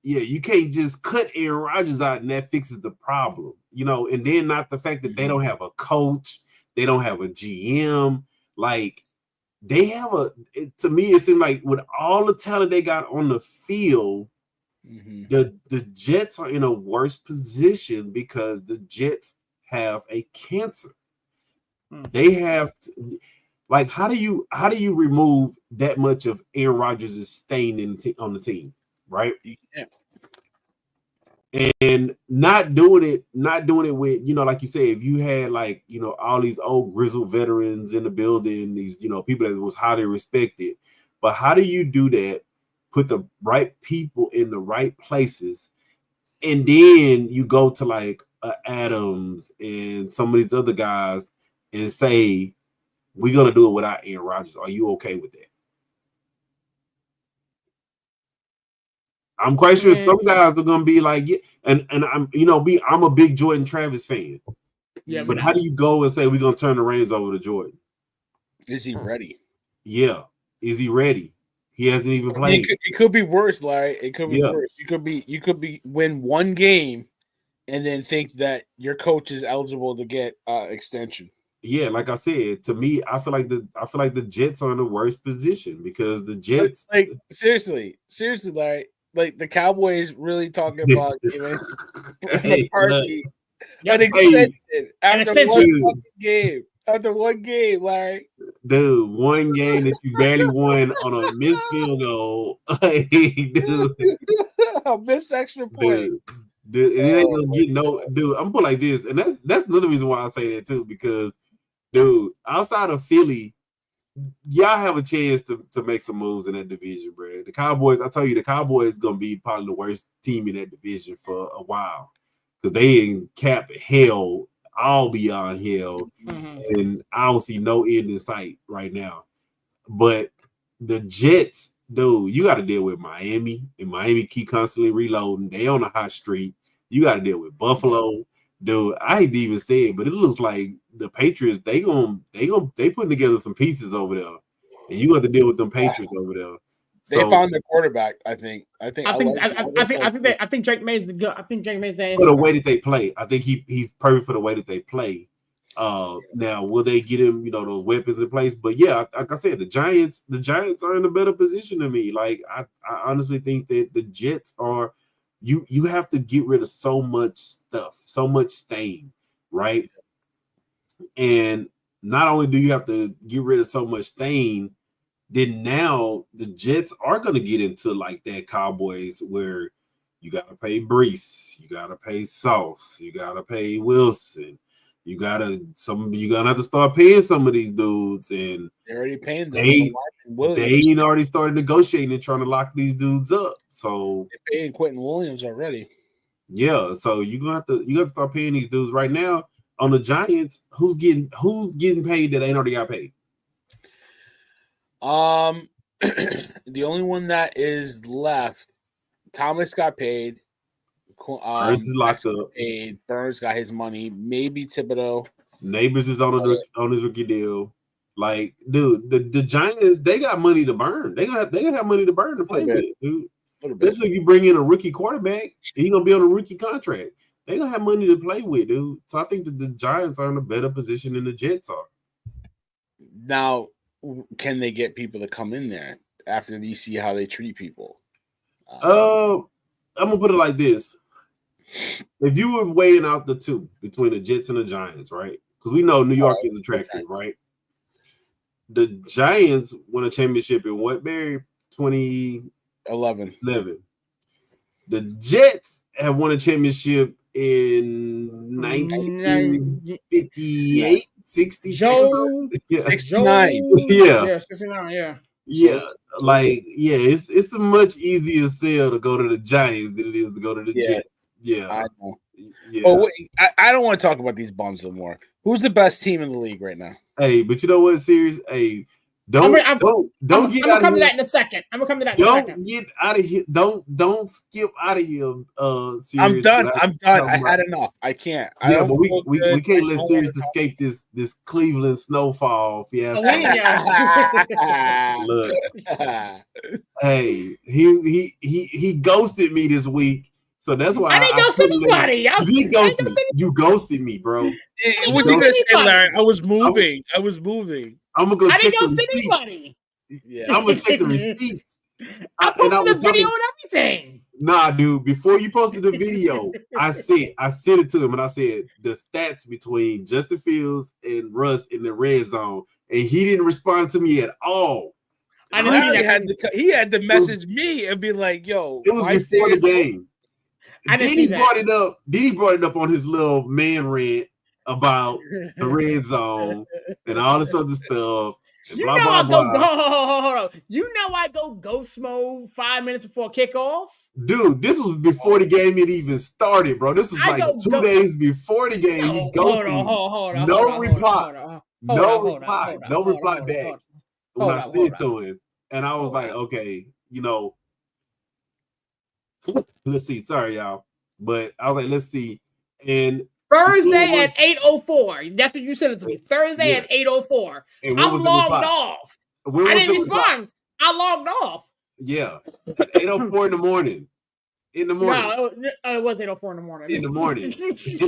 S4: You can't just cut Aaron Rodgers out and that fixes the problem, and then not the fact that they don't have a coach, they don't have a GM. Like, they have to me, it seemed like with all the talent they got on the field, the Jets are in a worse position because the Jets have a cancer. They have to, like, how do you remove that much of Aaron Rodgers' stain on the team? Right?
S3: Yeah.
S4: And not doing it with, like you say, if you had all these old grizzled veterans in the building, these, people that was highly respected. But how do you do that? Put the right people in the right places, and then you go to like Adams and some of these other guys and say, we're going to do it without Aaron Rodgers. Are you okay with that? I'm quite sure some guys are gonna be like, yeah, and I'm a big Jordan Travis fan. Yeah, but how do you go and say we're gonna turn the reins over to Jordan?
S3: Is he ready?
S4: Yeah, is he ready? He hasn't even played.
S3: It could be worse, Larry. It could be worse. You could be win one game and then think that your coach is eligible to get extension.
S4: Yeah, like I said, to me, I feel like the Jets are in the worst position because the Jets,
S3: like seriously, Larry. Like the Cowboys really talking about giving a party an extension after one game. After one game, Larry.
S4: Dude, one game that you barely won on a missed field goal. Dude.
S3: A missed extra point.
S4: Dude, it ain't gonna get dude. I'm put like this, and that's another reason why I say that too, because dude, outside of Philly, y'all have a chance to make some moves in that division, bro. The Cowboys, I tell you, the Cowboys gonna be probably the worst team in that division for a while because they in cap hell, all beyond hell, and I don't see no end in sight right now. But the Jets, dude, you got to deal with Miami, and Miami keep constantly reloading. They on a hot streak. You got to deal with Buffalo, dude. I hate to even say it, but it looks like the Patriots they putting together some pieces over there, and you got to deal with them Patriots over there.
S3: They found the quarterback. I think
S2: Drake May's the good. I think Drake May's the answer.
S4: For the way that they play, I think he's perfect for the way that they play. Now will they get him, those weapons in place? But yeah, like I said, the Giants are in a better position than me. Like I honestly think that the Jets are. You have to get rid of so much stuff, so much stain, right? And not only do you have to get rid of so much stain, then now the Jets are going to get into like that Cowboys where you got to pay Brees, you got to pay Sauce, you got to pay Wilson, you're gonna have to start paying some of these dudes, and
S3: they're already paying them.
S4: They already started negotiating and trying to lock these dudes up. So
S3: they're paying Quentin Williams already.
S4: Yeah, so you have to start paying these dudes right now. On the Giants, who's getting paid that ain't already got paid?
S3: The only one that is left, Thomas got paid.
S4: Burns is locked up.
S3: Paid. Burns got his money. Maybe Thibodeau.
S4: Neighbors is on his rookie deal. Like, dude, the Giants, they got money to burn. They gonna have money to burn to play with, dude. Especially if you bring in a rookie quarterback, he's gonna be on a rookie contract. They gonna have money to play with, dude. So I think that the Giants are in a better position than the Jets are.
S3: Now, can they get people to come in there after you see how they treat people?
S4: I'm gonna put it like this: if you were weighing out the two between the Jets and the Giants, right? Because we know New York is attractive, right? The Giants won a championship in what, Barry? 2011. The Jets have won a championship in 1958, 69.
S2: Yeah. 69, yeah.
S4: Yeah, it's a much easier sell to go to the Giants than it is to go to the Jets. Yeah,
S3: I know. Yeah. But wait, I don't want to talk about these bums no more. Who's the best team in the league right now?
S4: Hey, but you know what, Sirius? Hey, don't get out of here.
S2: I'm gonna come to that in a second.
S4: Don't get out of here. Don't skip out of here. Sirius.
S3: I'm done. I had enough. I can't.
S4: But we can't let Sirius escape this Cleveland snowfall fiasco. Look, hey, he ghosted me this week. So that's why
S2: I didn't ghost anybody.
S4: You ghosted me, bro.
S3: What you gonna say, Larry? I was moving.
S4: I'm gonna go check the
S2: receipts. Anybody.
S4: Yeah. I'm gonna check the receipts.
S2: I posted a video and everything.
S4: Nah, dude. Before you posted the video, I sent it to him and I said the stats between Justin Fields and Russ in the red zone, and he didn't respond to me at all.
S3: I didn't see that. He had to message me and be like, "Yo."
S4: It was before the game. Then he brought it up on his little man rant about the red zone and all this other stuff. And
S2: hold on. You know I go ghost mode 5 minutes before kickoff.
S4: Dude, this was before the game had even started, bro. This was 2 days before the game. He ghosted me. No reply. No reply back when I said to him. And I was like, okay, let's see. Sorry, y'all. But I was like, let's see. And
S2: Thursday at 8:04. That's what you said it to me. Thursday at 8:04. I'm logged off. I didn't respond. I logged off.
S4: Yeah. At 8:04 in the morning.
S2: No, it was 8:04 in the morning.
S4: In the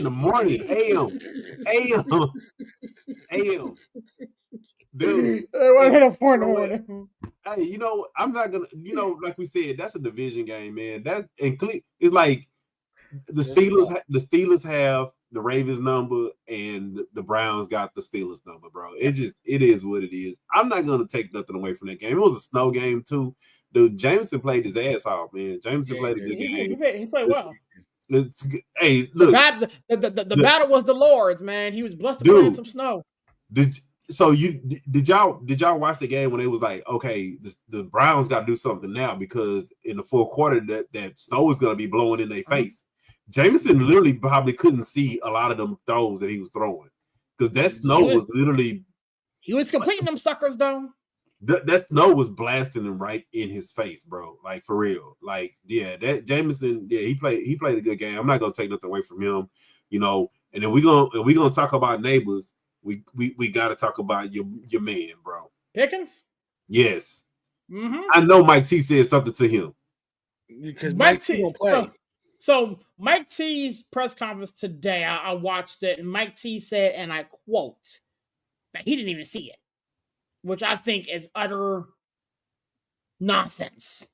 S4: morning. AM. Dude.
S2: It was 8:04 in the morning.
S4: Hey, I'm not gonna, like we said, that's a division game, man. It's like the Steelers have the Ravens number and the Browns got the Steelers number, bro. It is what it is. I'm not gonna take nothing away from that game. It was a snow game too. Dude, Jameson played his ass off, man. Jameson played a good game.
S2: He played well.
S4: Hey, look,
S2: the battle was the Lord's, man. He was blessed to play in some snow.
S4: Did y'all watch the game when it was like, okay, the Browns got to do something now because in the fourth quarter that snow is going to be blowing in their face. Jameson literally probably couldn't see a lot of them throws that he was throwing because that snow was literally.
S2: He was completing them suckers though.
S4: that snow was blasting him right in his face, bro. Like for real. Like, yeah, that Jameson, yeah, he played a good game. I'm not gonna take nothing away from him, you know. And then we're gonna talk about neighbors. We gotta talk about your man, bro.
S2: Pickens?
S4: Yes.
S2: Mm-hmm.
S4: I know Mike T said something to him.
S3: Because Mike T don't play.
S2: So Mike T's press conference today, I watched it, and Mike T said, and I quote, that he didn't even see it, which I think is utter nonsense.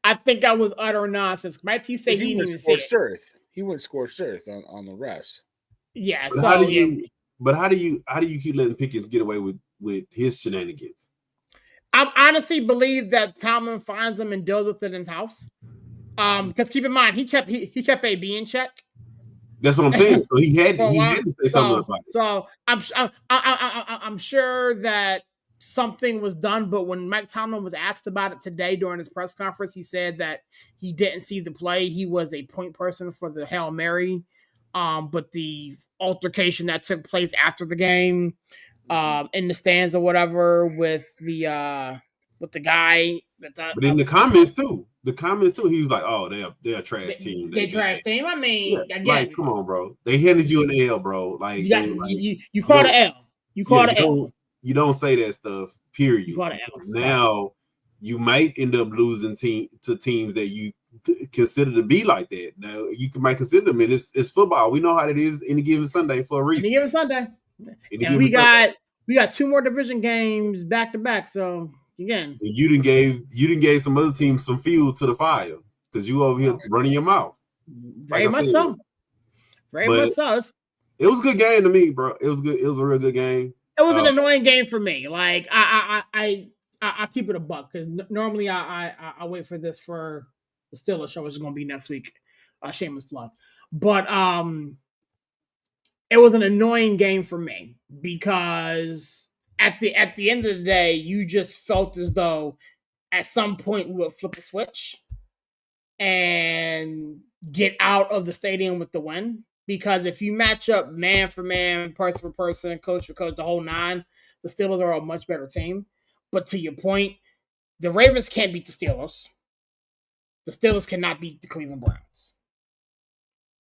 S2: I think that was utter nonsense. Mike T said he didn't even see it.
S3: He went scorched earth on the refs.
S2: Yeah.
S4: But how do you keep letting Pickens get away with his shenanigans?
S2: I honestly believe that Tomlin finds them and deals with it in house. Because keep in mind, he kept AB in check.
S4: That's what I'm saying. So he had to say something about it.
S2: So I'm sure that something was done, but when Mike Tomlin was asked about it today during his press conference, he said that he didn't see the play. He was a point person for the Hail Mary. But the altercation that took place after the game, in the stands or whatever with the guy.
S4: But in the comments too, he was like, "Oh, they're a trash team.
S2: They trash team. I mean,
S4: yeah,
S2: again,
S4: like, come on, bro. They handed you an L, bro. Like,
S2: you caught an L. You caught an L.
S4: You don't say that stuff. Period.
S2: You caught an L.
S4: Now you might end up losing to teams that you consider to be like that. Now you might consider them, and it's football. We know how it is any given Sunday for a reason.
S2: Any given Sunday, and we got 2 more division games back to back. So again,
S4: you didn't gave some other teams some fuel to the fire because you over here running your mouth.
S2: Very much so. Very much so.
S4: It was a good game to me, bro. It was good. It was a real good game.
S2: It was an annoying game for me. Like I keep it a buck because normally I wait for this for the Steelers show, which is going to be next week. Shameless plug, but it was an annoying game for me because at the end of the day, you just felt as though at some point we would flip a switch and get out of the stadium with the win. Because if you match up man for man, person for person, coach for coach, the whole 9, the Steelers are a much better team. But to your point, the Ravens can't beat the Steelers. The Steelers cannot beat the Cleveland Browns.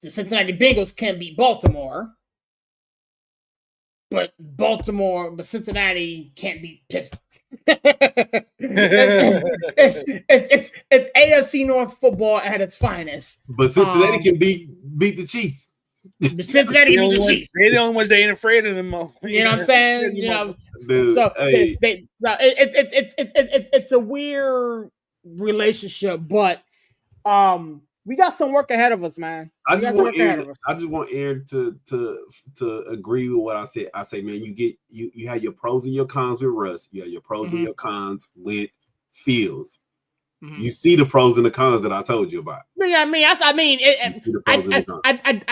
S2: The Cincinnati Bengals can beat Baltimore. But Cincinnati can't beat Pittsburgh. it's AFC North football at its finest.
S4: But Cincinnati can beat the Chiefs.
S2: Cincinnati can beat the Chiefs.
S3: They're the only ones that ain't afraid of them.
S2: You know what I'm saying? You know,
S4: dude,
S2: so it's a weird relationship, but we got some work ahead of us, man.
S4: I just want Aaron to agree with what I said. I say, man, you have your pros and your cons with Russ. You have your pros and your cons with Fields. Mm-hmm. You see the pros and the cons that I told you about.
S2: Yeah, I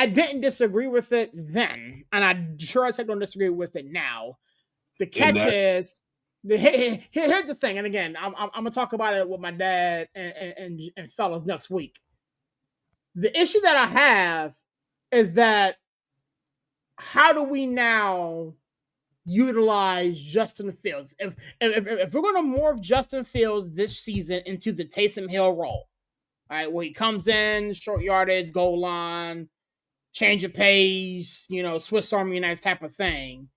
S2: didn't disagree with it then, and I'm sure I don't disagree with it now. The catch is here's the thing, and again, I'm gonna talk about it with my dad and fellas next week. The issue that I have is that how do we now utilize Justin Fields? If we're going to morph Justin Fields this season into the Taysom Hill role, all right, where he comes in, short yardage, goal line, change of pace, Swiss Army knife type of thing,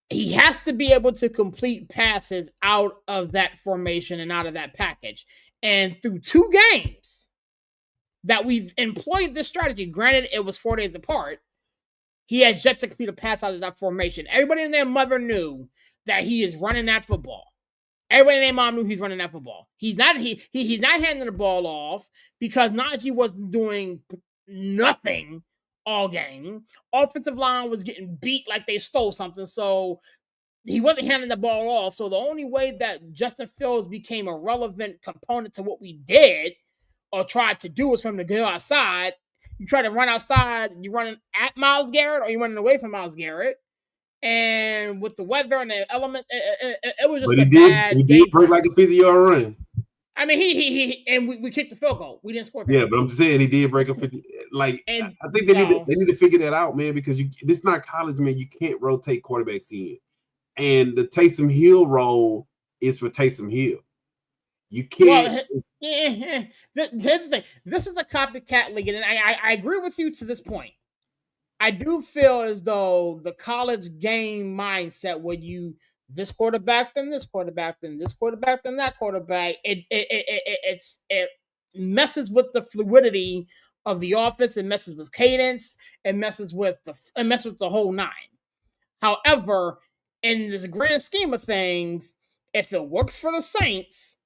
S2: he has to be able to complete passes out of that formation and out of that package. And through 2 games that we've employed this strategy, granted it was 4 days apart, he has yet to complete a pass out of that formation. Everybody and their mother knew that he is running that football. Everybody and their mom knew he's running that football. He's not handing the ball off because Najee wasn't doing nothing all game. Offensive line was getting beat like they stole something, so he wasn't handing the ball off. So the only way that Justin Fields became a relevant component to what we did or tried to do was for him to go outside. You try to run outside, you're running at Myles Garrett or you're running away from Myles Garrett. And with the weather and the element, it was just bad.
S4: He did break like a 50-yard run.
S2: I mean, he and we kicked the field goal. We didn't score.
S4: Yeah, but I'm just saying he did break a 50. Like, and I think they need to figure that out, man, because this is not college, man. You can't rotate quarterbacks in. and the Taysom Hill role is for Taysom Hill. You can't.
S2: Here's the thing. This is a copycat league, and I agree with you to this point. I do feel as though the college game mindset, where you this quarterback, then this quarterback, then this quarterback, then that quarterback, it messes with the fluidity of the offense. It messes with cadence. It messes with the whole nine. However, in this grand scheme of things, if it works for the Saints,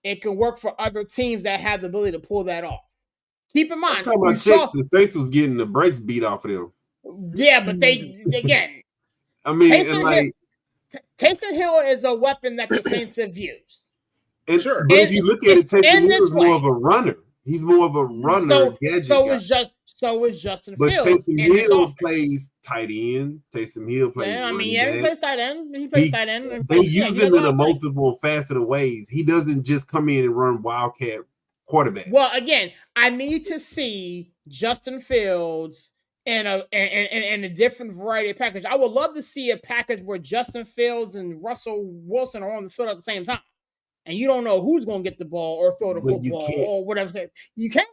S2: it can work for other teams that have the ability to pull that off. Keep in mind,
S4: the Saints was getting the brakes beat off of them.
S2: Yeah, but they again.
S4: I mean,
S2: Taysom Hill is a weapon that the Saints have used.
S4: And sure, but if you look at it, Taysom Hill is more of a runner. He's more of a runner.
S2: So is Justin
S4: but
S2: Fields.
S4: Taysom Hill plays tight end. Taysom Hill plays.
S2: Yeah, I mean, he plays tight end. He plays tight end.
S4: They use him in a multiple faceted ways. He doesn't just come in and run wildcat quarterback.
S2: Well, again, I need to see Justin Fields in a different variety of package. I would love to see a package where Justin Fields and Russell Wilson are on the field at the same time, and you don't know who's going to get the ball or throw the football or whatever. You can't,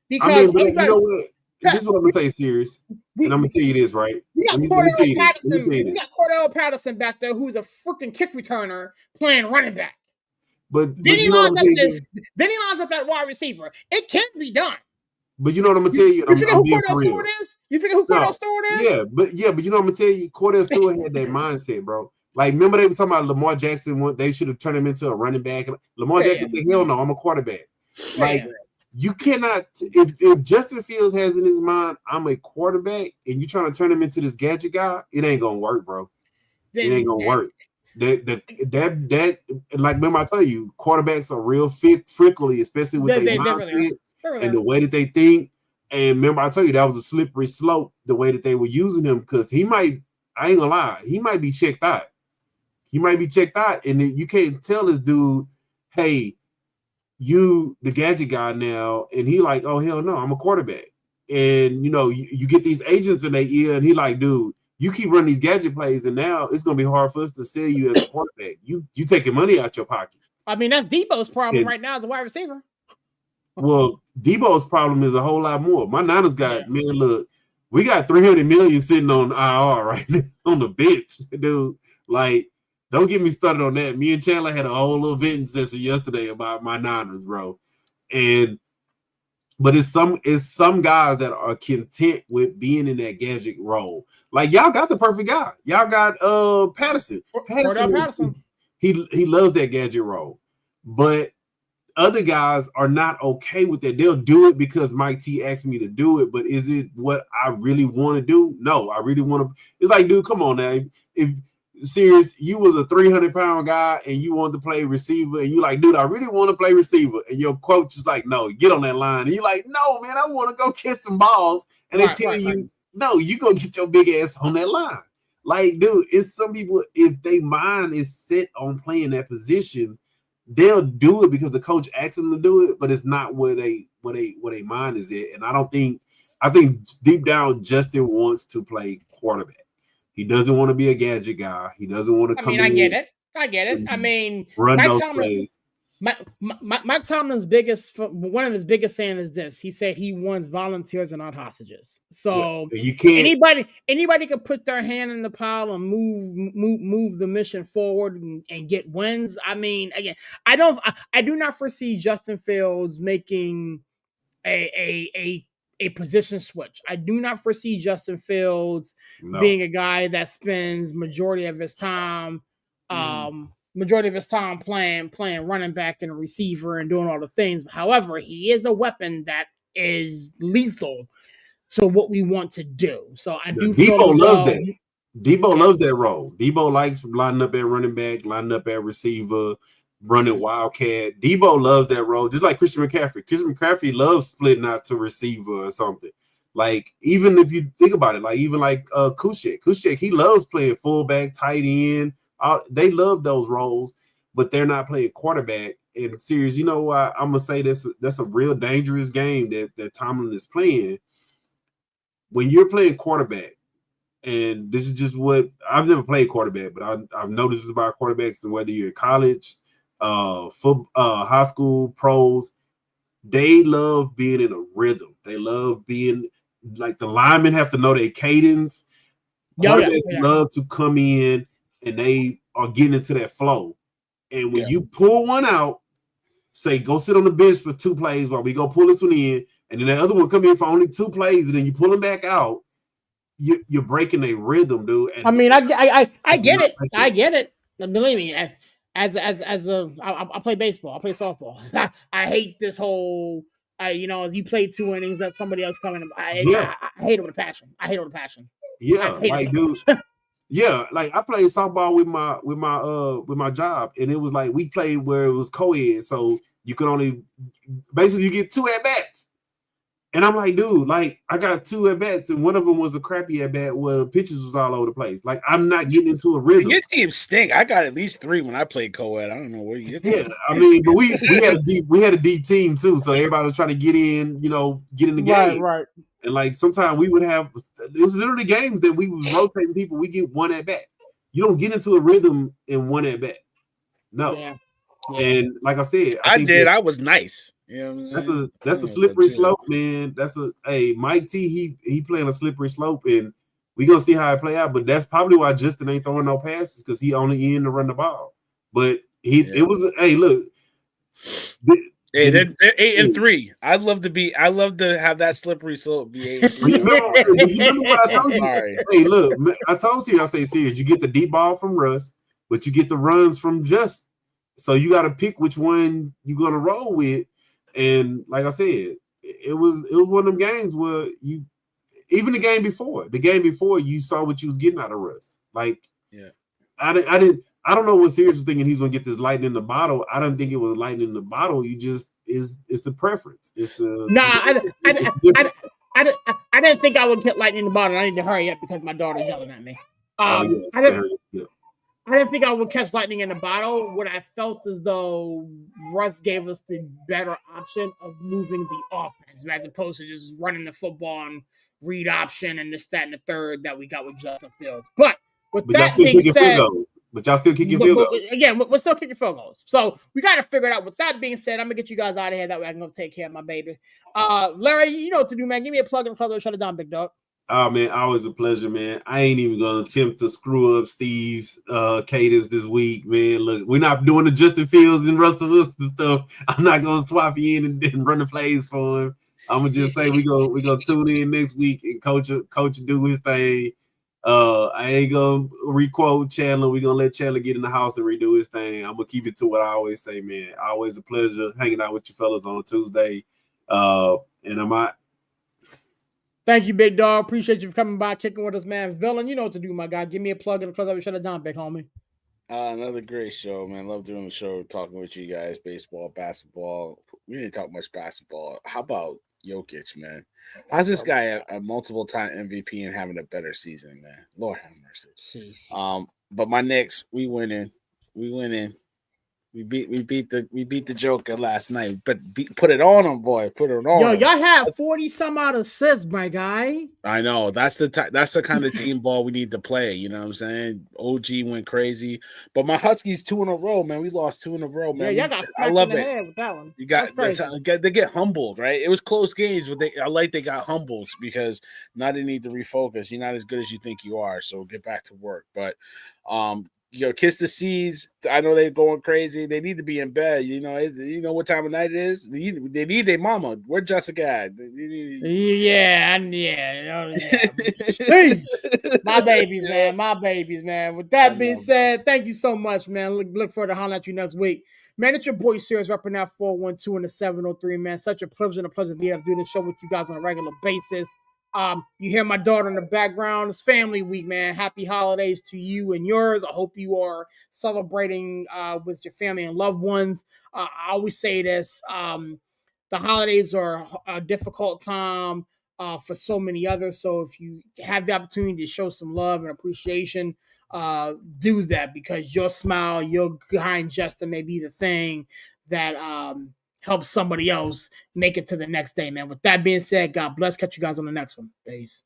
S2: because
S4: you know what? This is what I'm gonna say, serious, and I'm gonna tell you this, right?
S2: We got Cordell Patterson back there, who's a freaking kick returner playing running back.
S4: But
S2: then he lines up at wide receiver. It can be done.
S4: But you know what I'm gonna tell you?
S2: You figure who Cordell Stewart is? You figure who Cordell Stewart is?
S4: Yeah, but you know what I'm gonna tell you? Cordell Stewart had that mindset, bro. Like, remember they were talking about Lamar Jackson? They should have turned him into a running back. Lamar Jackson said, "Hell no, I'm a quarterback." Like, you cannot. If Justin Fields has in his mind, I'm a quarterback, and you're trying to turn him into this gadget guy, it ain't gonna work, bro. It ain't gonna work. That like, remember I tell you, quarterbacks are real frickly, especially with their mindset and the way that they think. And remember I tell you, that was a slippery slope, the way that they were using him, because he might, I ain't gonna lie, he might be checked out. He might be checked out, and you can't tell this dude, hey, you the gadget guy now, and he like, oh hell no, I'm a quarterback. And you know, you get these agents in their ear, and he like, dude, you keep running these gadget plays, and now it's gonna be hard for us to sell you as a quarterback. You taking money out your pocket.
S2: I mean, that's Debo's problem right now as a wide receiver.
S4: Well, Debo's problem is a whole lot more. My Niners got man, look, we got $300 million sitting on IR right now on the bench, dude. Like, don't get me started on that. Me and Chandler had a whole little venting session yesterday about my Niners, bro. But it's some guys that are content with being in that gadget role. Like, y'all got the perfect guy. Y'all got Patterson. Patterson. He loves that gadget role. But other guys are not okay with that. They'll do it because Mike T asked me to do it, but is it what I really want to do? No, I really want to. It's like, dude, come on now. If serious, you was a 300-pound guy and you wanted to play receiver, and you like, dude, I really want to play receiver, and your coach is like, no, get on that line, and you're like, no, man, I want to go catch some balls, and they tell you, no, you go get your big ass on that line. Like, dude, it's some people, if their mind is set on playing that position, they'll do it because the coach asked them to do it, but it's not where they mind is at. And I think deep down Justin wants to play quarterback. He doesn't want to be a gadget guy. He doesn't want to come in.
S2: I get it. I mean,
S4: run those plays.
S2: Mike Tomlin's one of his biggest saying is this. He said he wants volunteers and not hostages. So
S4: you can't.
S2: Anybody can put their hand in the pile and move the mission forward and get wins. I mean, again, I do not foresee Justin Fields making a position switch. I do not foresee Justin Fields being a guy that spends majority of his time playing running back and receiver and doing all the things. However, he is a weapon that is lethal to what we want to do. So I do.
S4: Debo loves that. Debo loves that role. Debo likes lining up at running back, lining up at receiver, running wildcat. Debo loves that role, just like Christian McCaffrey. Christian McCaffrey loves splitting out to receiver or something. Like, even if you think about it, like even like Kushek, he loves playing fullback, tight end. They love those roles, but they're not playing quarterback. And serious, you know what? I'm gonna say that's a real dangerous game that Tomlin is playing. When you're playing quarterback, and this is just what I've never played quarterback, but I've noticed this about quarterbacks, and whether you're in college, high school, pros, they love being in a rhythm. They love being like the linemen have to know their cadence. Quarterbacks love to come in and they are getting into that flow. And when you pull one out, say go sit on the bench for 2 plays while we go pull this one in, and then the other one come in for only 2 plays, and then you pull them back out. You're breaking a rhythm, dude. And
S2: I mean, I get it. I get it. Believe me, I play baseball. I play softball. I hate this whole. As you play 2 innings, that somebody else coming. I hate it with a passion.
S4: Yeah, like dude. Yeah, like I played softball with my job, and it was like we played where it was co-ed, so you could only basically you get 2 at bats. And I'm like, dude, like I got 2 at bats, and one of them was a crappy at bat where the pitches was all over the place. Like I'm not getting into a rhythm.
S3: Your team stink. I got at least 3 when I played co-ed. I don't know where you get.
S4: Yeah, I mean, but we had a deep team too, so everybody was trying to get in, get in the game.
S2: Right.
S4: And like sometimes we would have it was literally games that we was rotating people. We get 1 at bat. You don't get into a rhythm in 1 at bat. No. Yeah. And like I said,
S3: I was nice.
S4: That's a slippery slope, man. Mike T. He playing a slippery slope, and we gonna see how it play out. But that's probably why Justin ain't throwing no passes because he only in to run the ball. But it was look.
S3: Hey, they're 8-3. I'd love to have that slippery slope be 8-3.
S4: Remember what I told you? Sorry. Hey, look, I told you, I say serious. You get the deep ball from Russ, but you get the runs from Justin. So you got to pick which one you're gonna roll with. And like I said, it was one of them games where even the game before you saw what you was getting out of Russ. Like, I don't know what Sirius was thinking he was gonna get this lightning in the bottle. I don't think it was lightning in the bottle. It's a preference.
S2: I didn't think I would get lightning in the bottle. I need to hurry up because my daughter's yelling at me. I didn't think I would catch lightning in the bottle. What I felt as though Russ gave us the better option of moving the offense as opposed to just running the football and read option and this, that, and the third that we got with Justin Fields. But that being said,
S4: but y'all still kicking field goals.
S2: Again, we're still kicking field goals. So we got to figure it out. With that being said, I'm going to get you guys out of here. That way I can go take care of my baby. Larry, you know what to do, man. Give me a plug and close or shut it down, big dog.
S4: Oh, man, always a pleasure, man. I ain't even going to attempt to screw up Steve's cadence this week, man. Look, we're not doing the Justin Fields and Russell Wilson stuff. I'm not going to swap you in and run the plays for him. I'm going to just say we gonna tune in next week and coach do his thing. I ain't going to requote Chandler. We're going to let Chandler get in the house and redo his thing. I'm going to keep it to what I always say, man. Always a pleasure hanging out with you fellas on a Tuesday. And I'm out.
S2: Thank you, big dog. Appreciate you for coming by, kicking with us, man. Villain, you know what to do, my guy. Give me a plug and a close up and shut it down, big homie.
S3: Another great show, man. Love doing the show, talking with you guys. Baseball, basketball. We didn't talk much basketball. How about Jokic, man? How's this guy a multiple-time MVP and having a better season, man? Lord have mercy.
S2: Jeez.
S3: But my Knicks, we winning. We beat the Joker last night, but put it on him, boy. Put it on.
S2: Yo, y'all have 40 some odd assists, my guy.
S3: I know that's the kind of team ball we need to play. You know what I'm saying? OG went crazy, but my Huskies 2 in a row, man. We lost 2 in a row, man.
S2: Yeah, y'all got I love it. With that one.
S3: You got they get humbled, right? It was close games, but they got humbled because now they need to refocus. You're not as good as you think you are, so get back to work. But kiss the seeds. I know they're going crazy. They need to be in bed. You know what time of night it is? They need their mama. Where Jessica at?
S2: Yeah. My babies, man. My babies, man. With that being said, thank you so much, man. Look forward to hollering at you next week. Man, it's your boy Sirius repping that 412 and the 703, man. Such a pleasure to be able to do this show with you guys on a regular basis. You hear my daughter in the background. It's family week, man. Happy holidays to you and yours. I hope you are celebrating with your family and loved ones. I always say this. The holidays are a difficult time for so many others. So if you have the opportunity to show some love and appreciation, do that because your smile, your kind gesture may be the thing that help somebody else make it to the next day, man. With that being said, God bless. Catch you guys on the next one. Peace.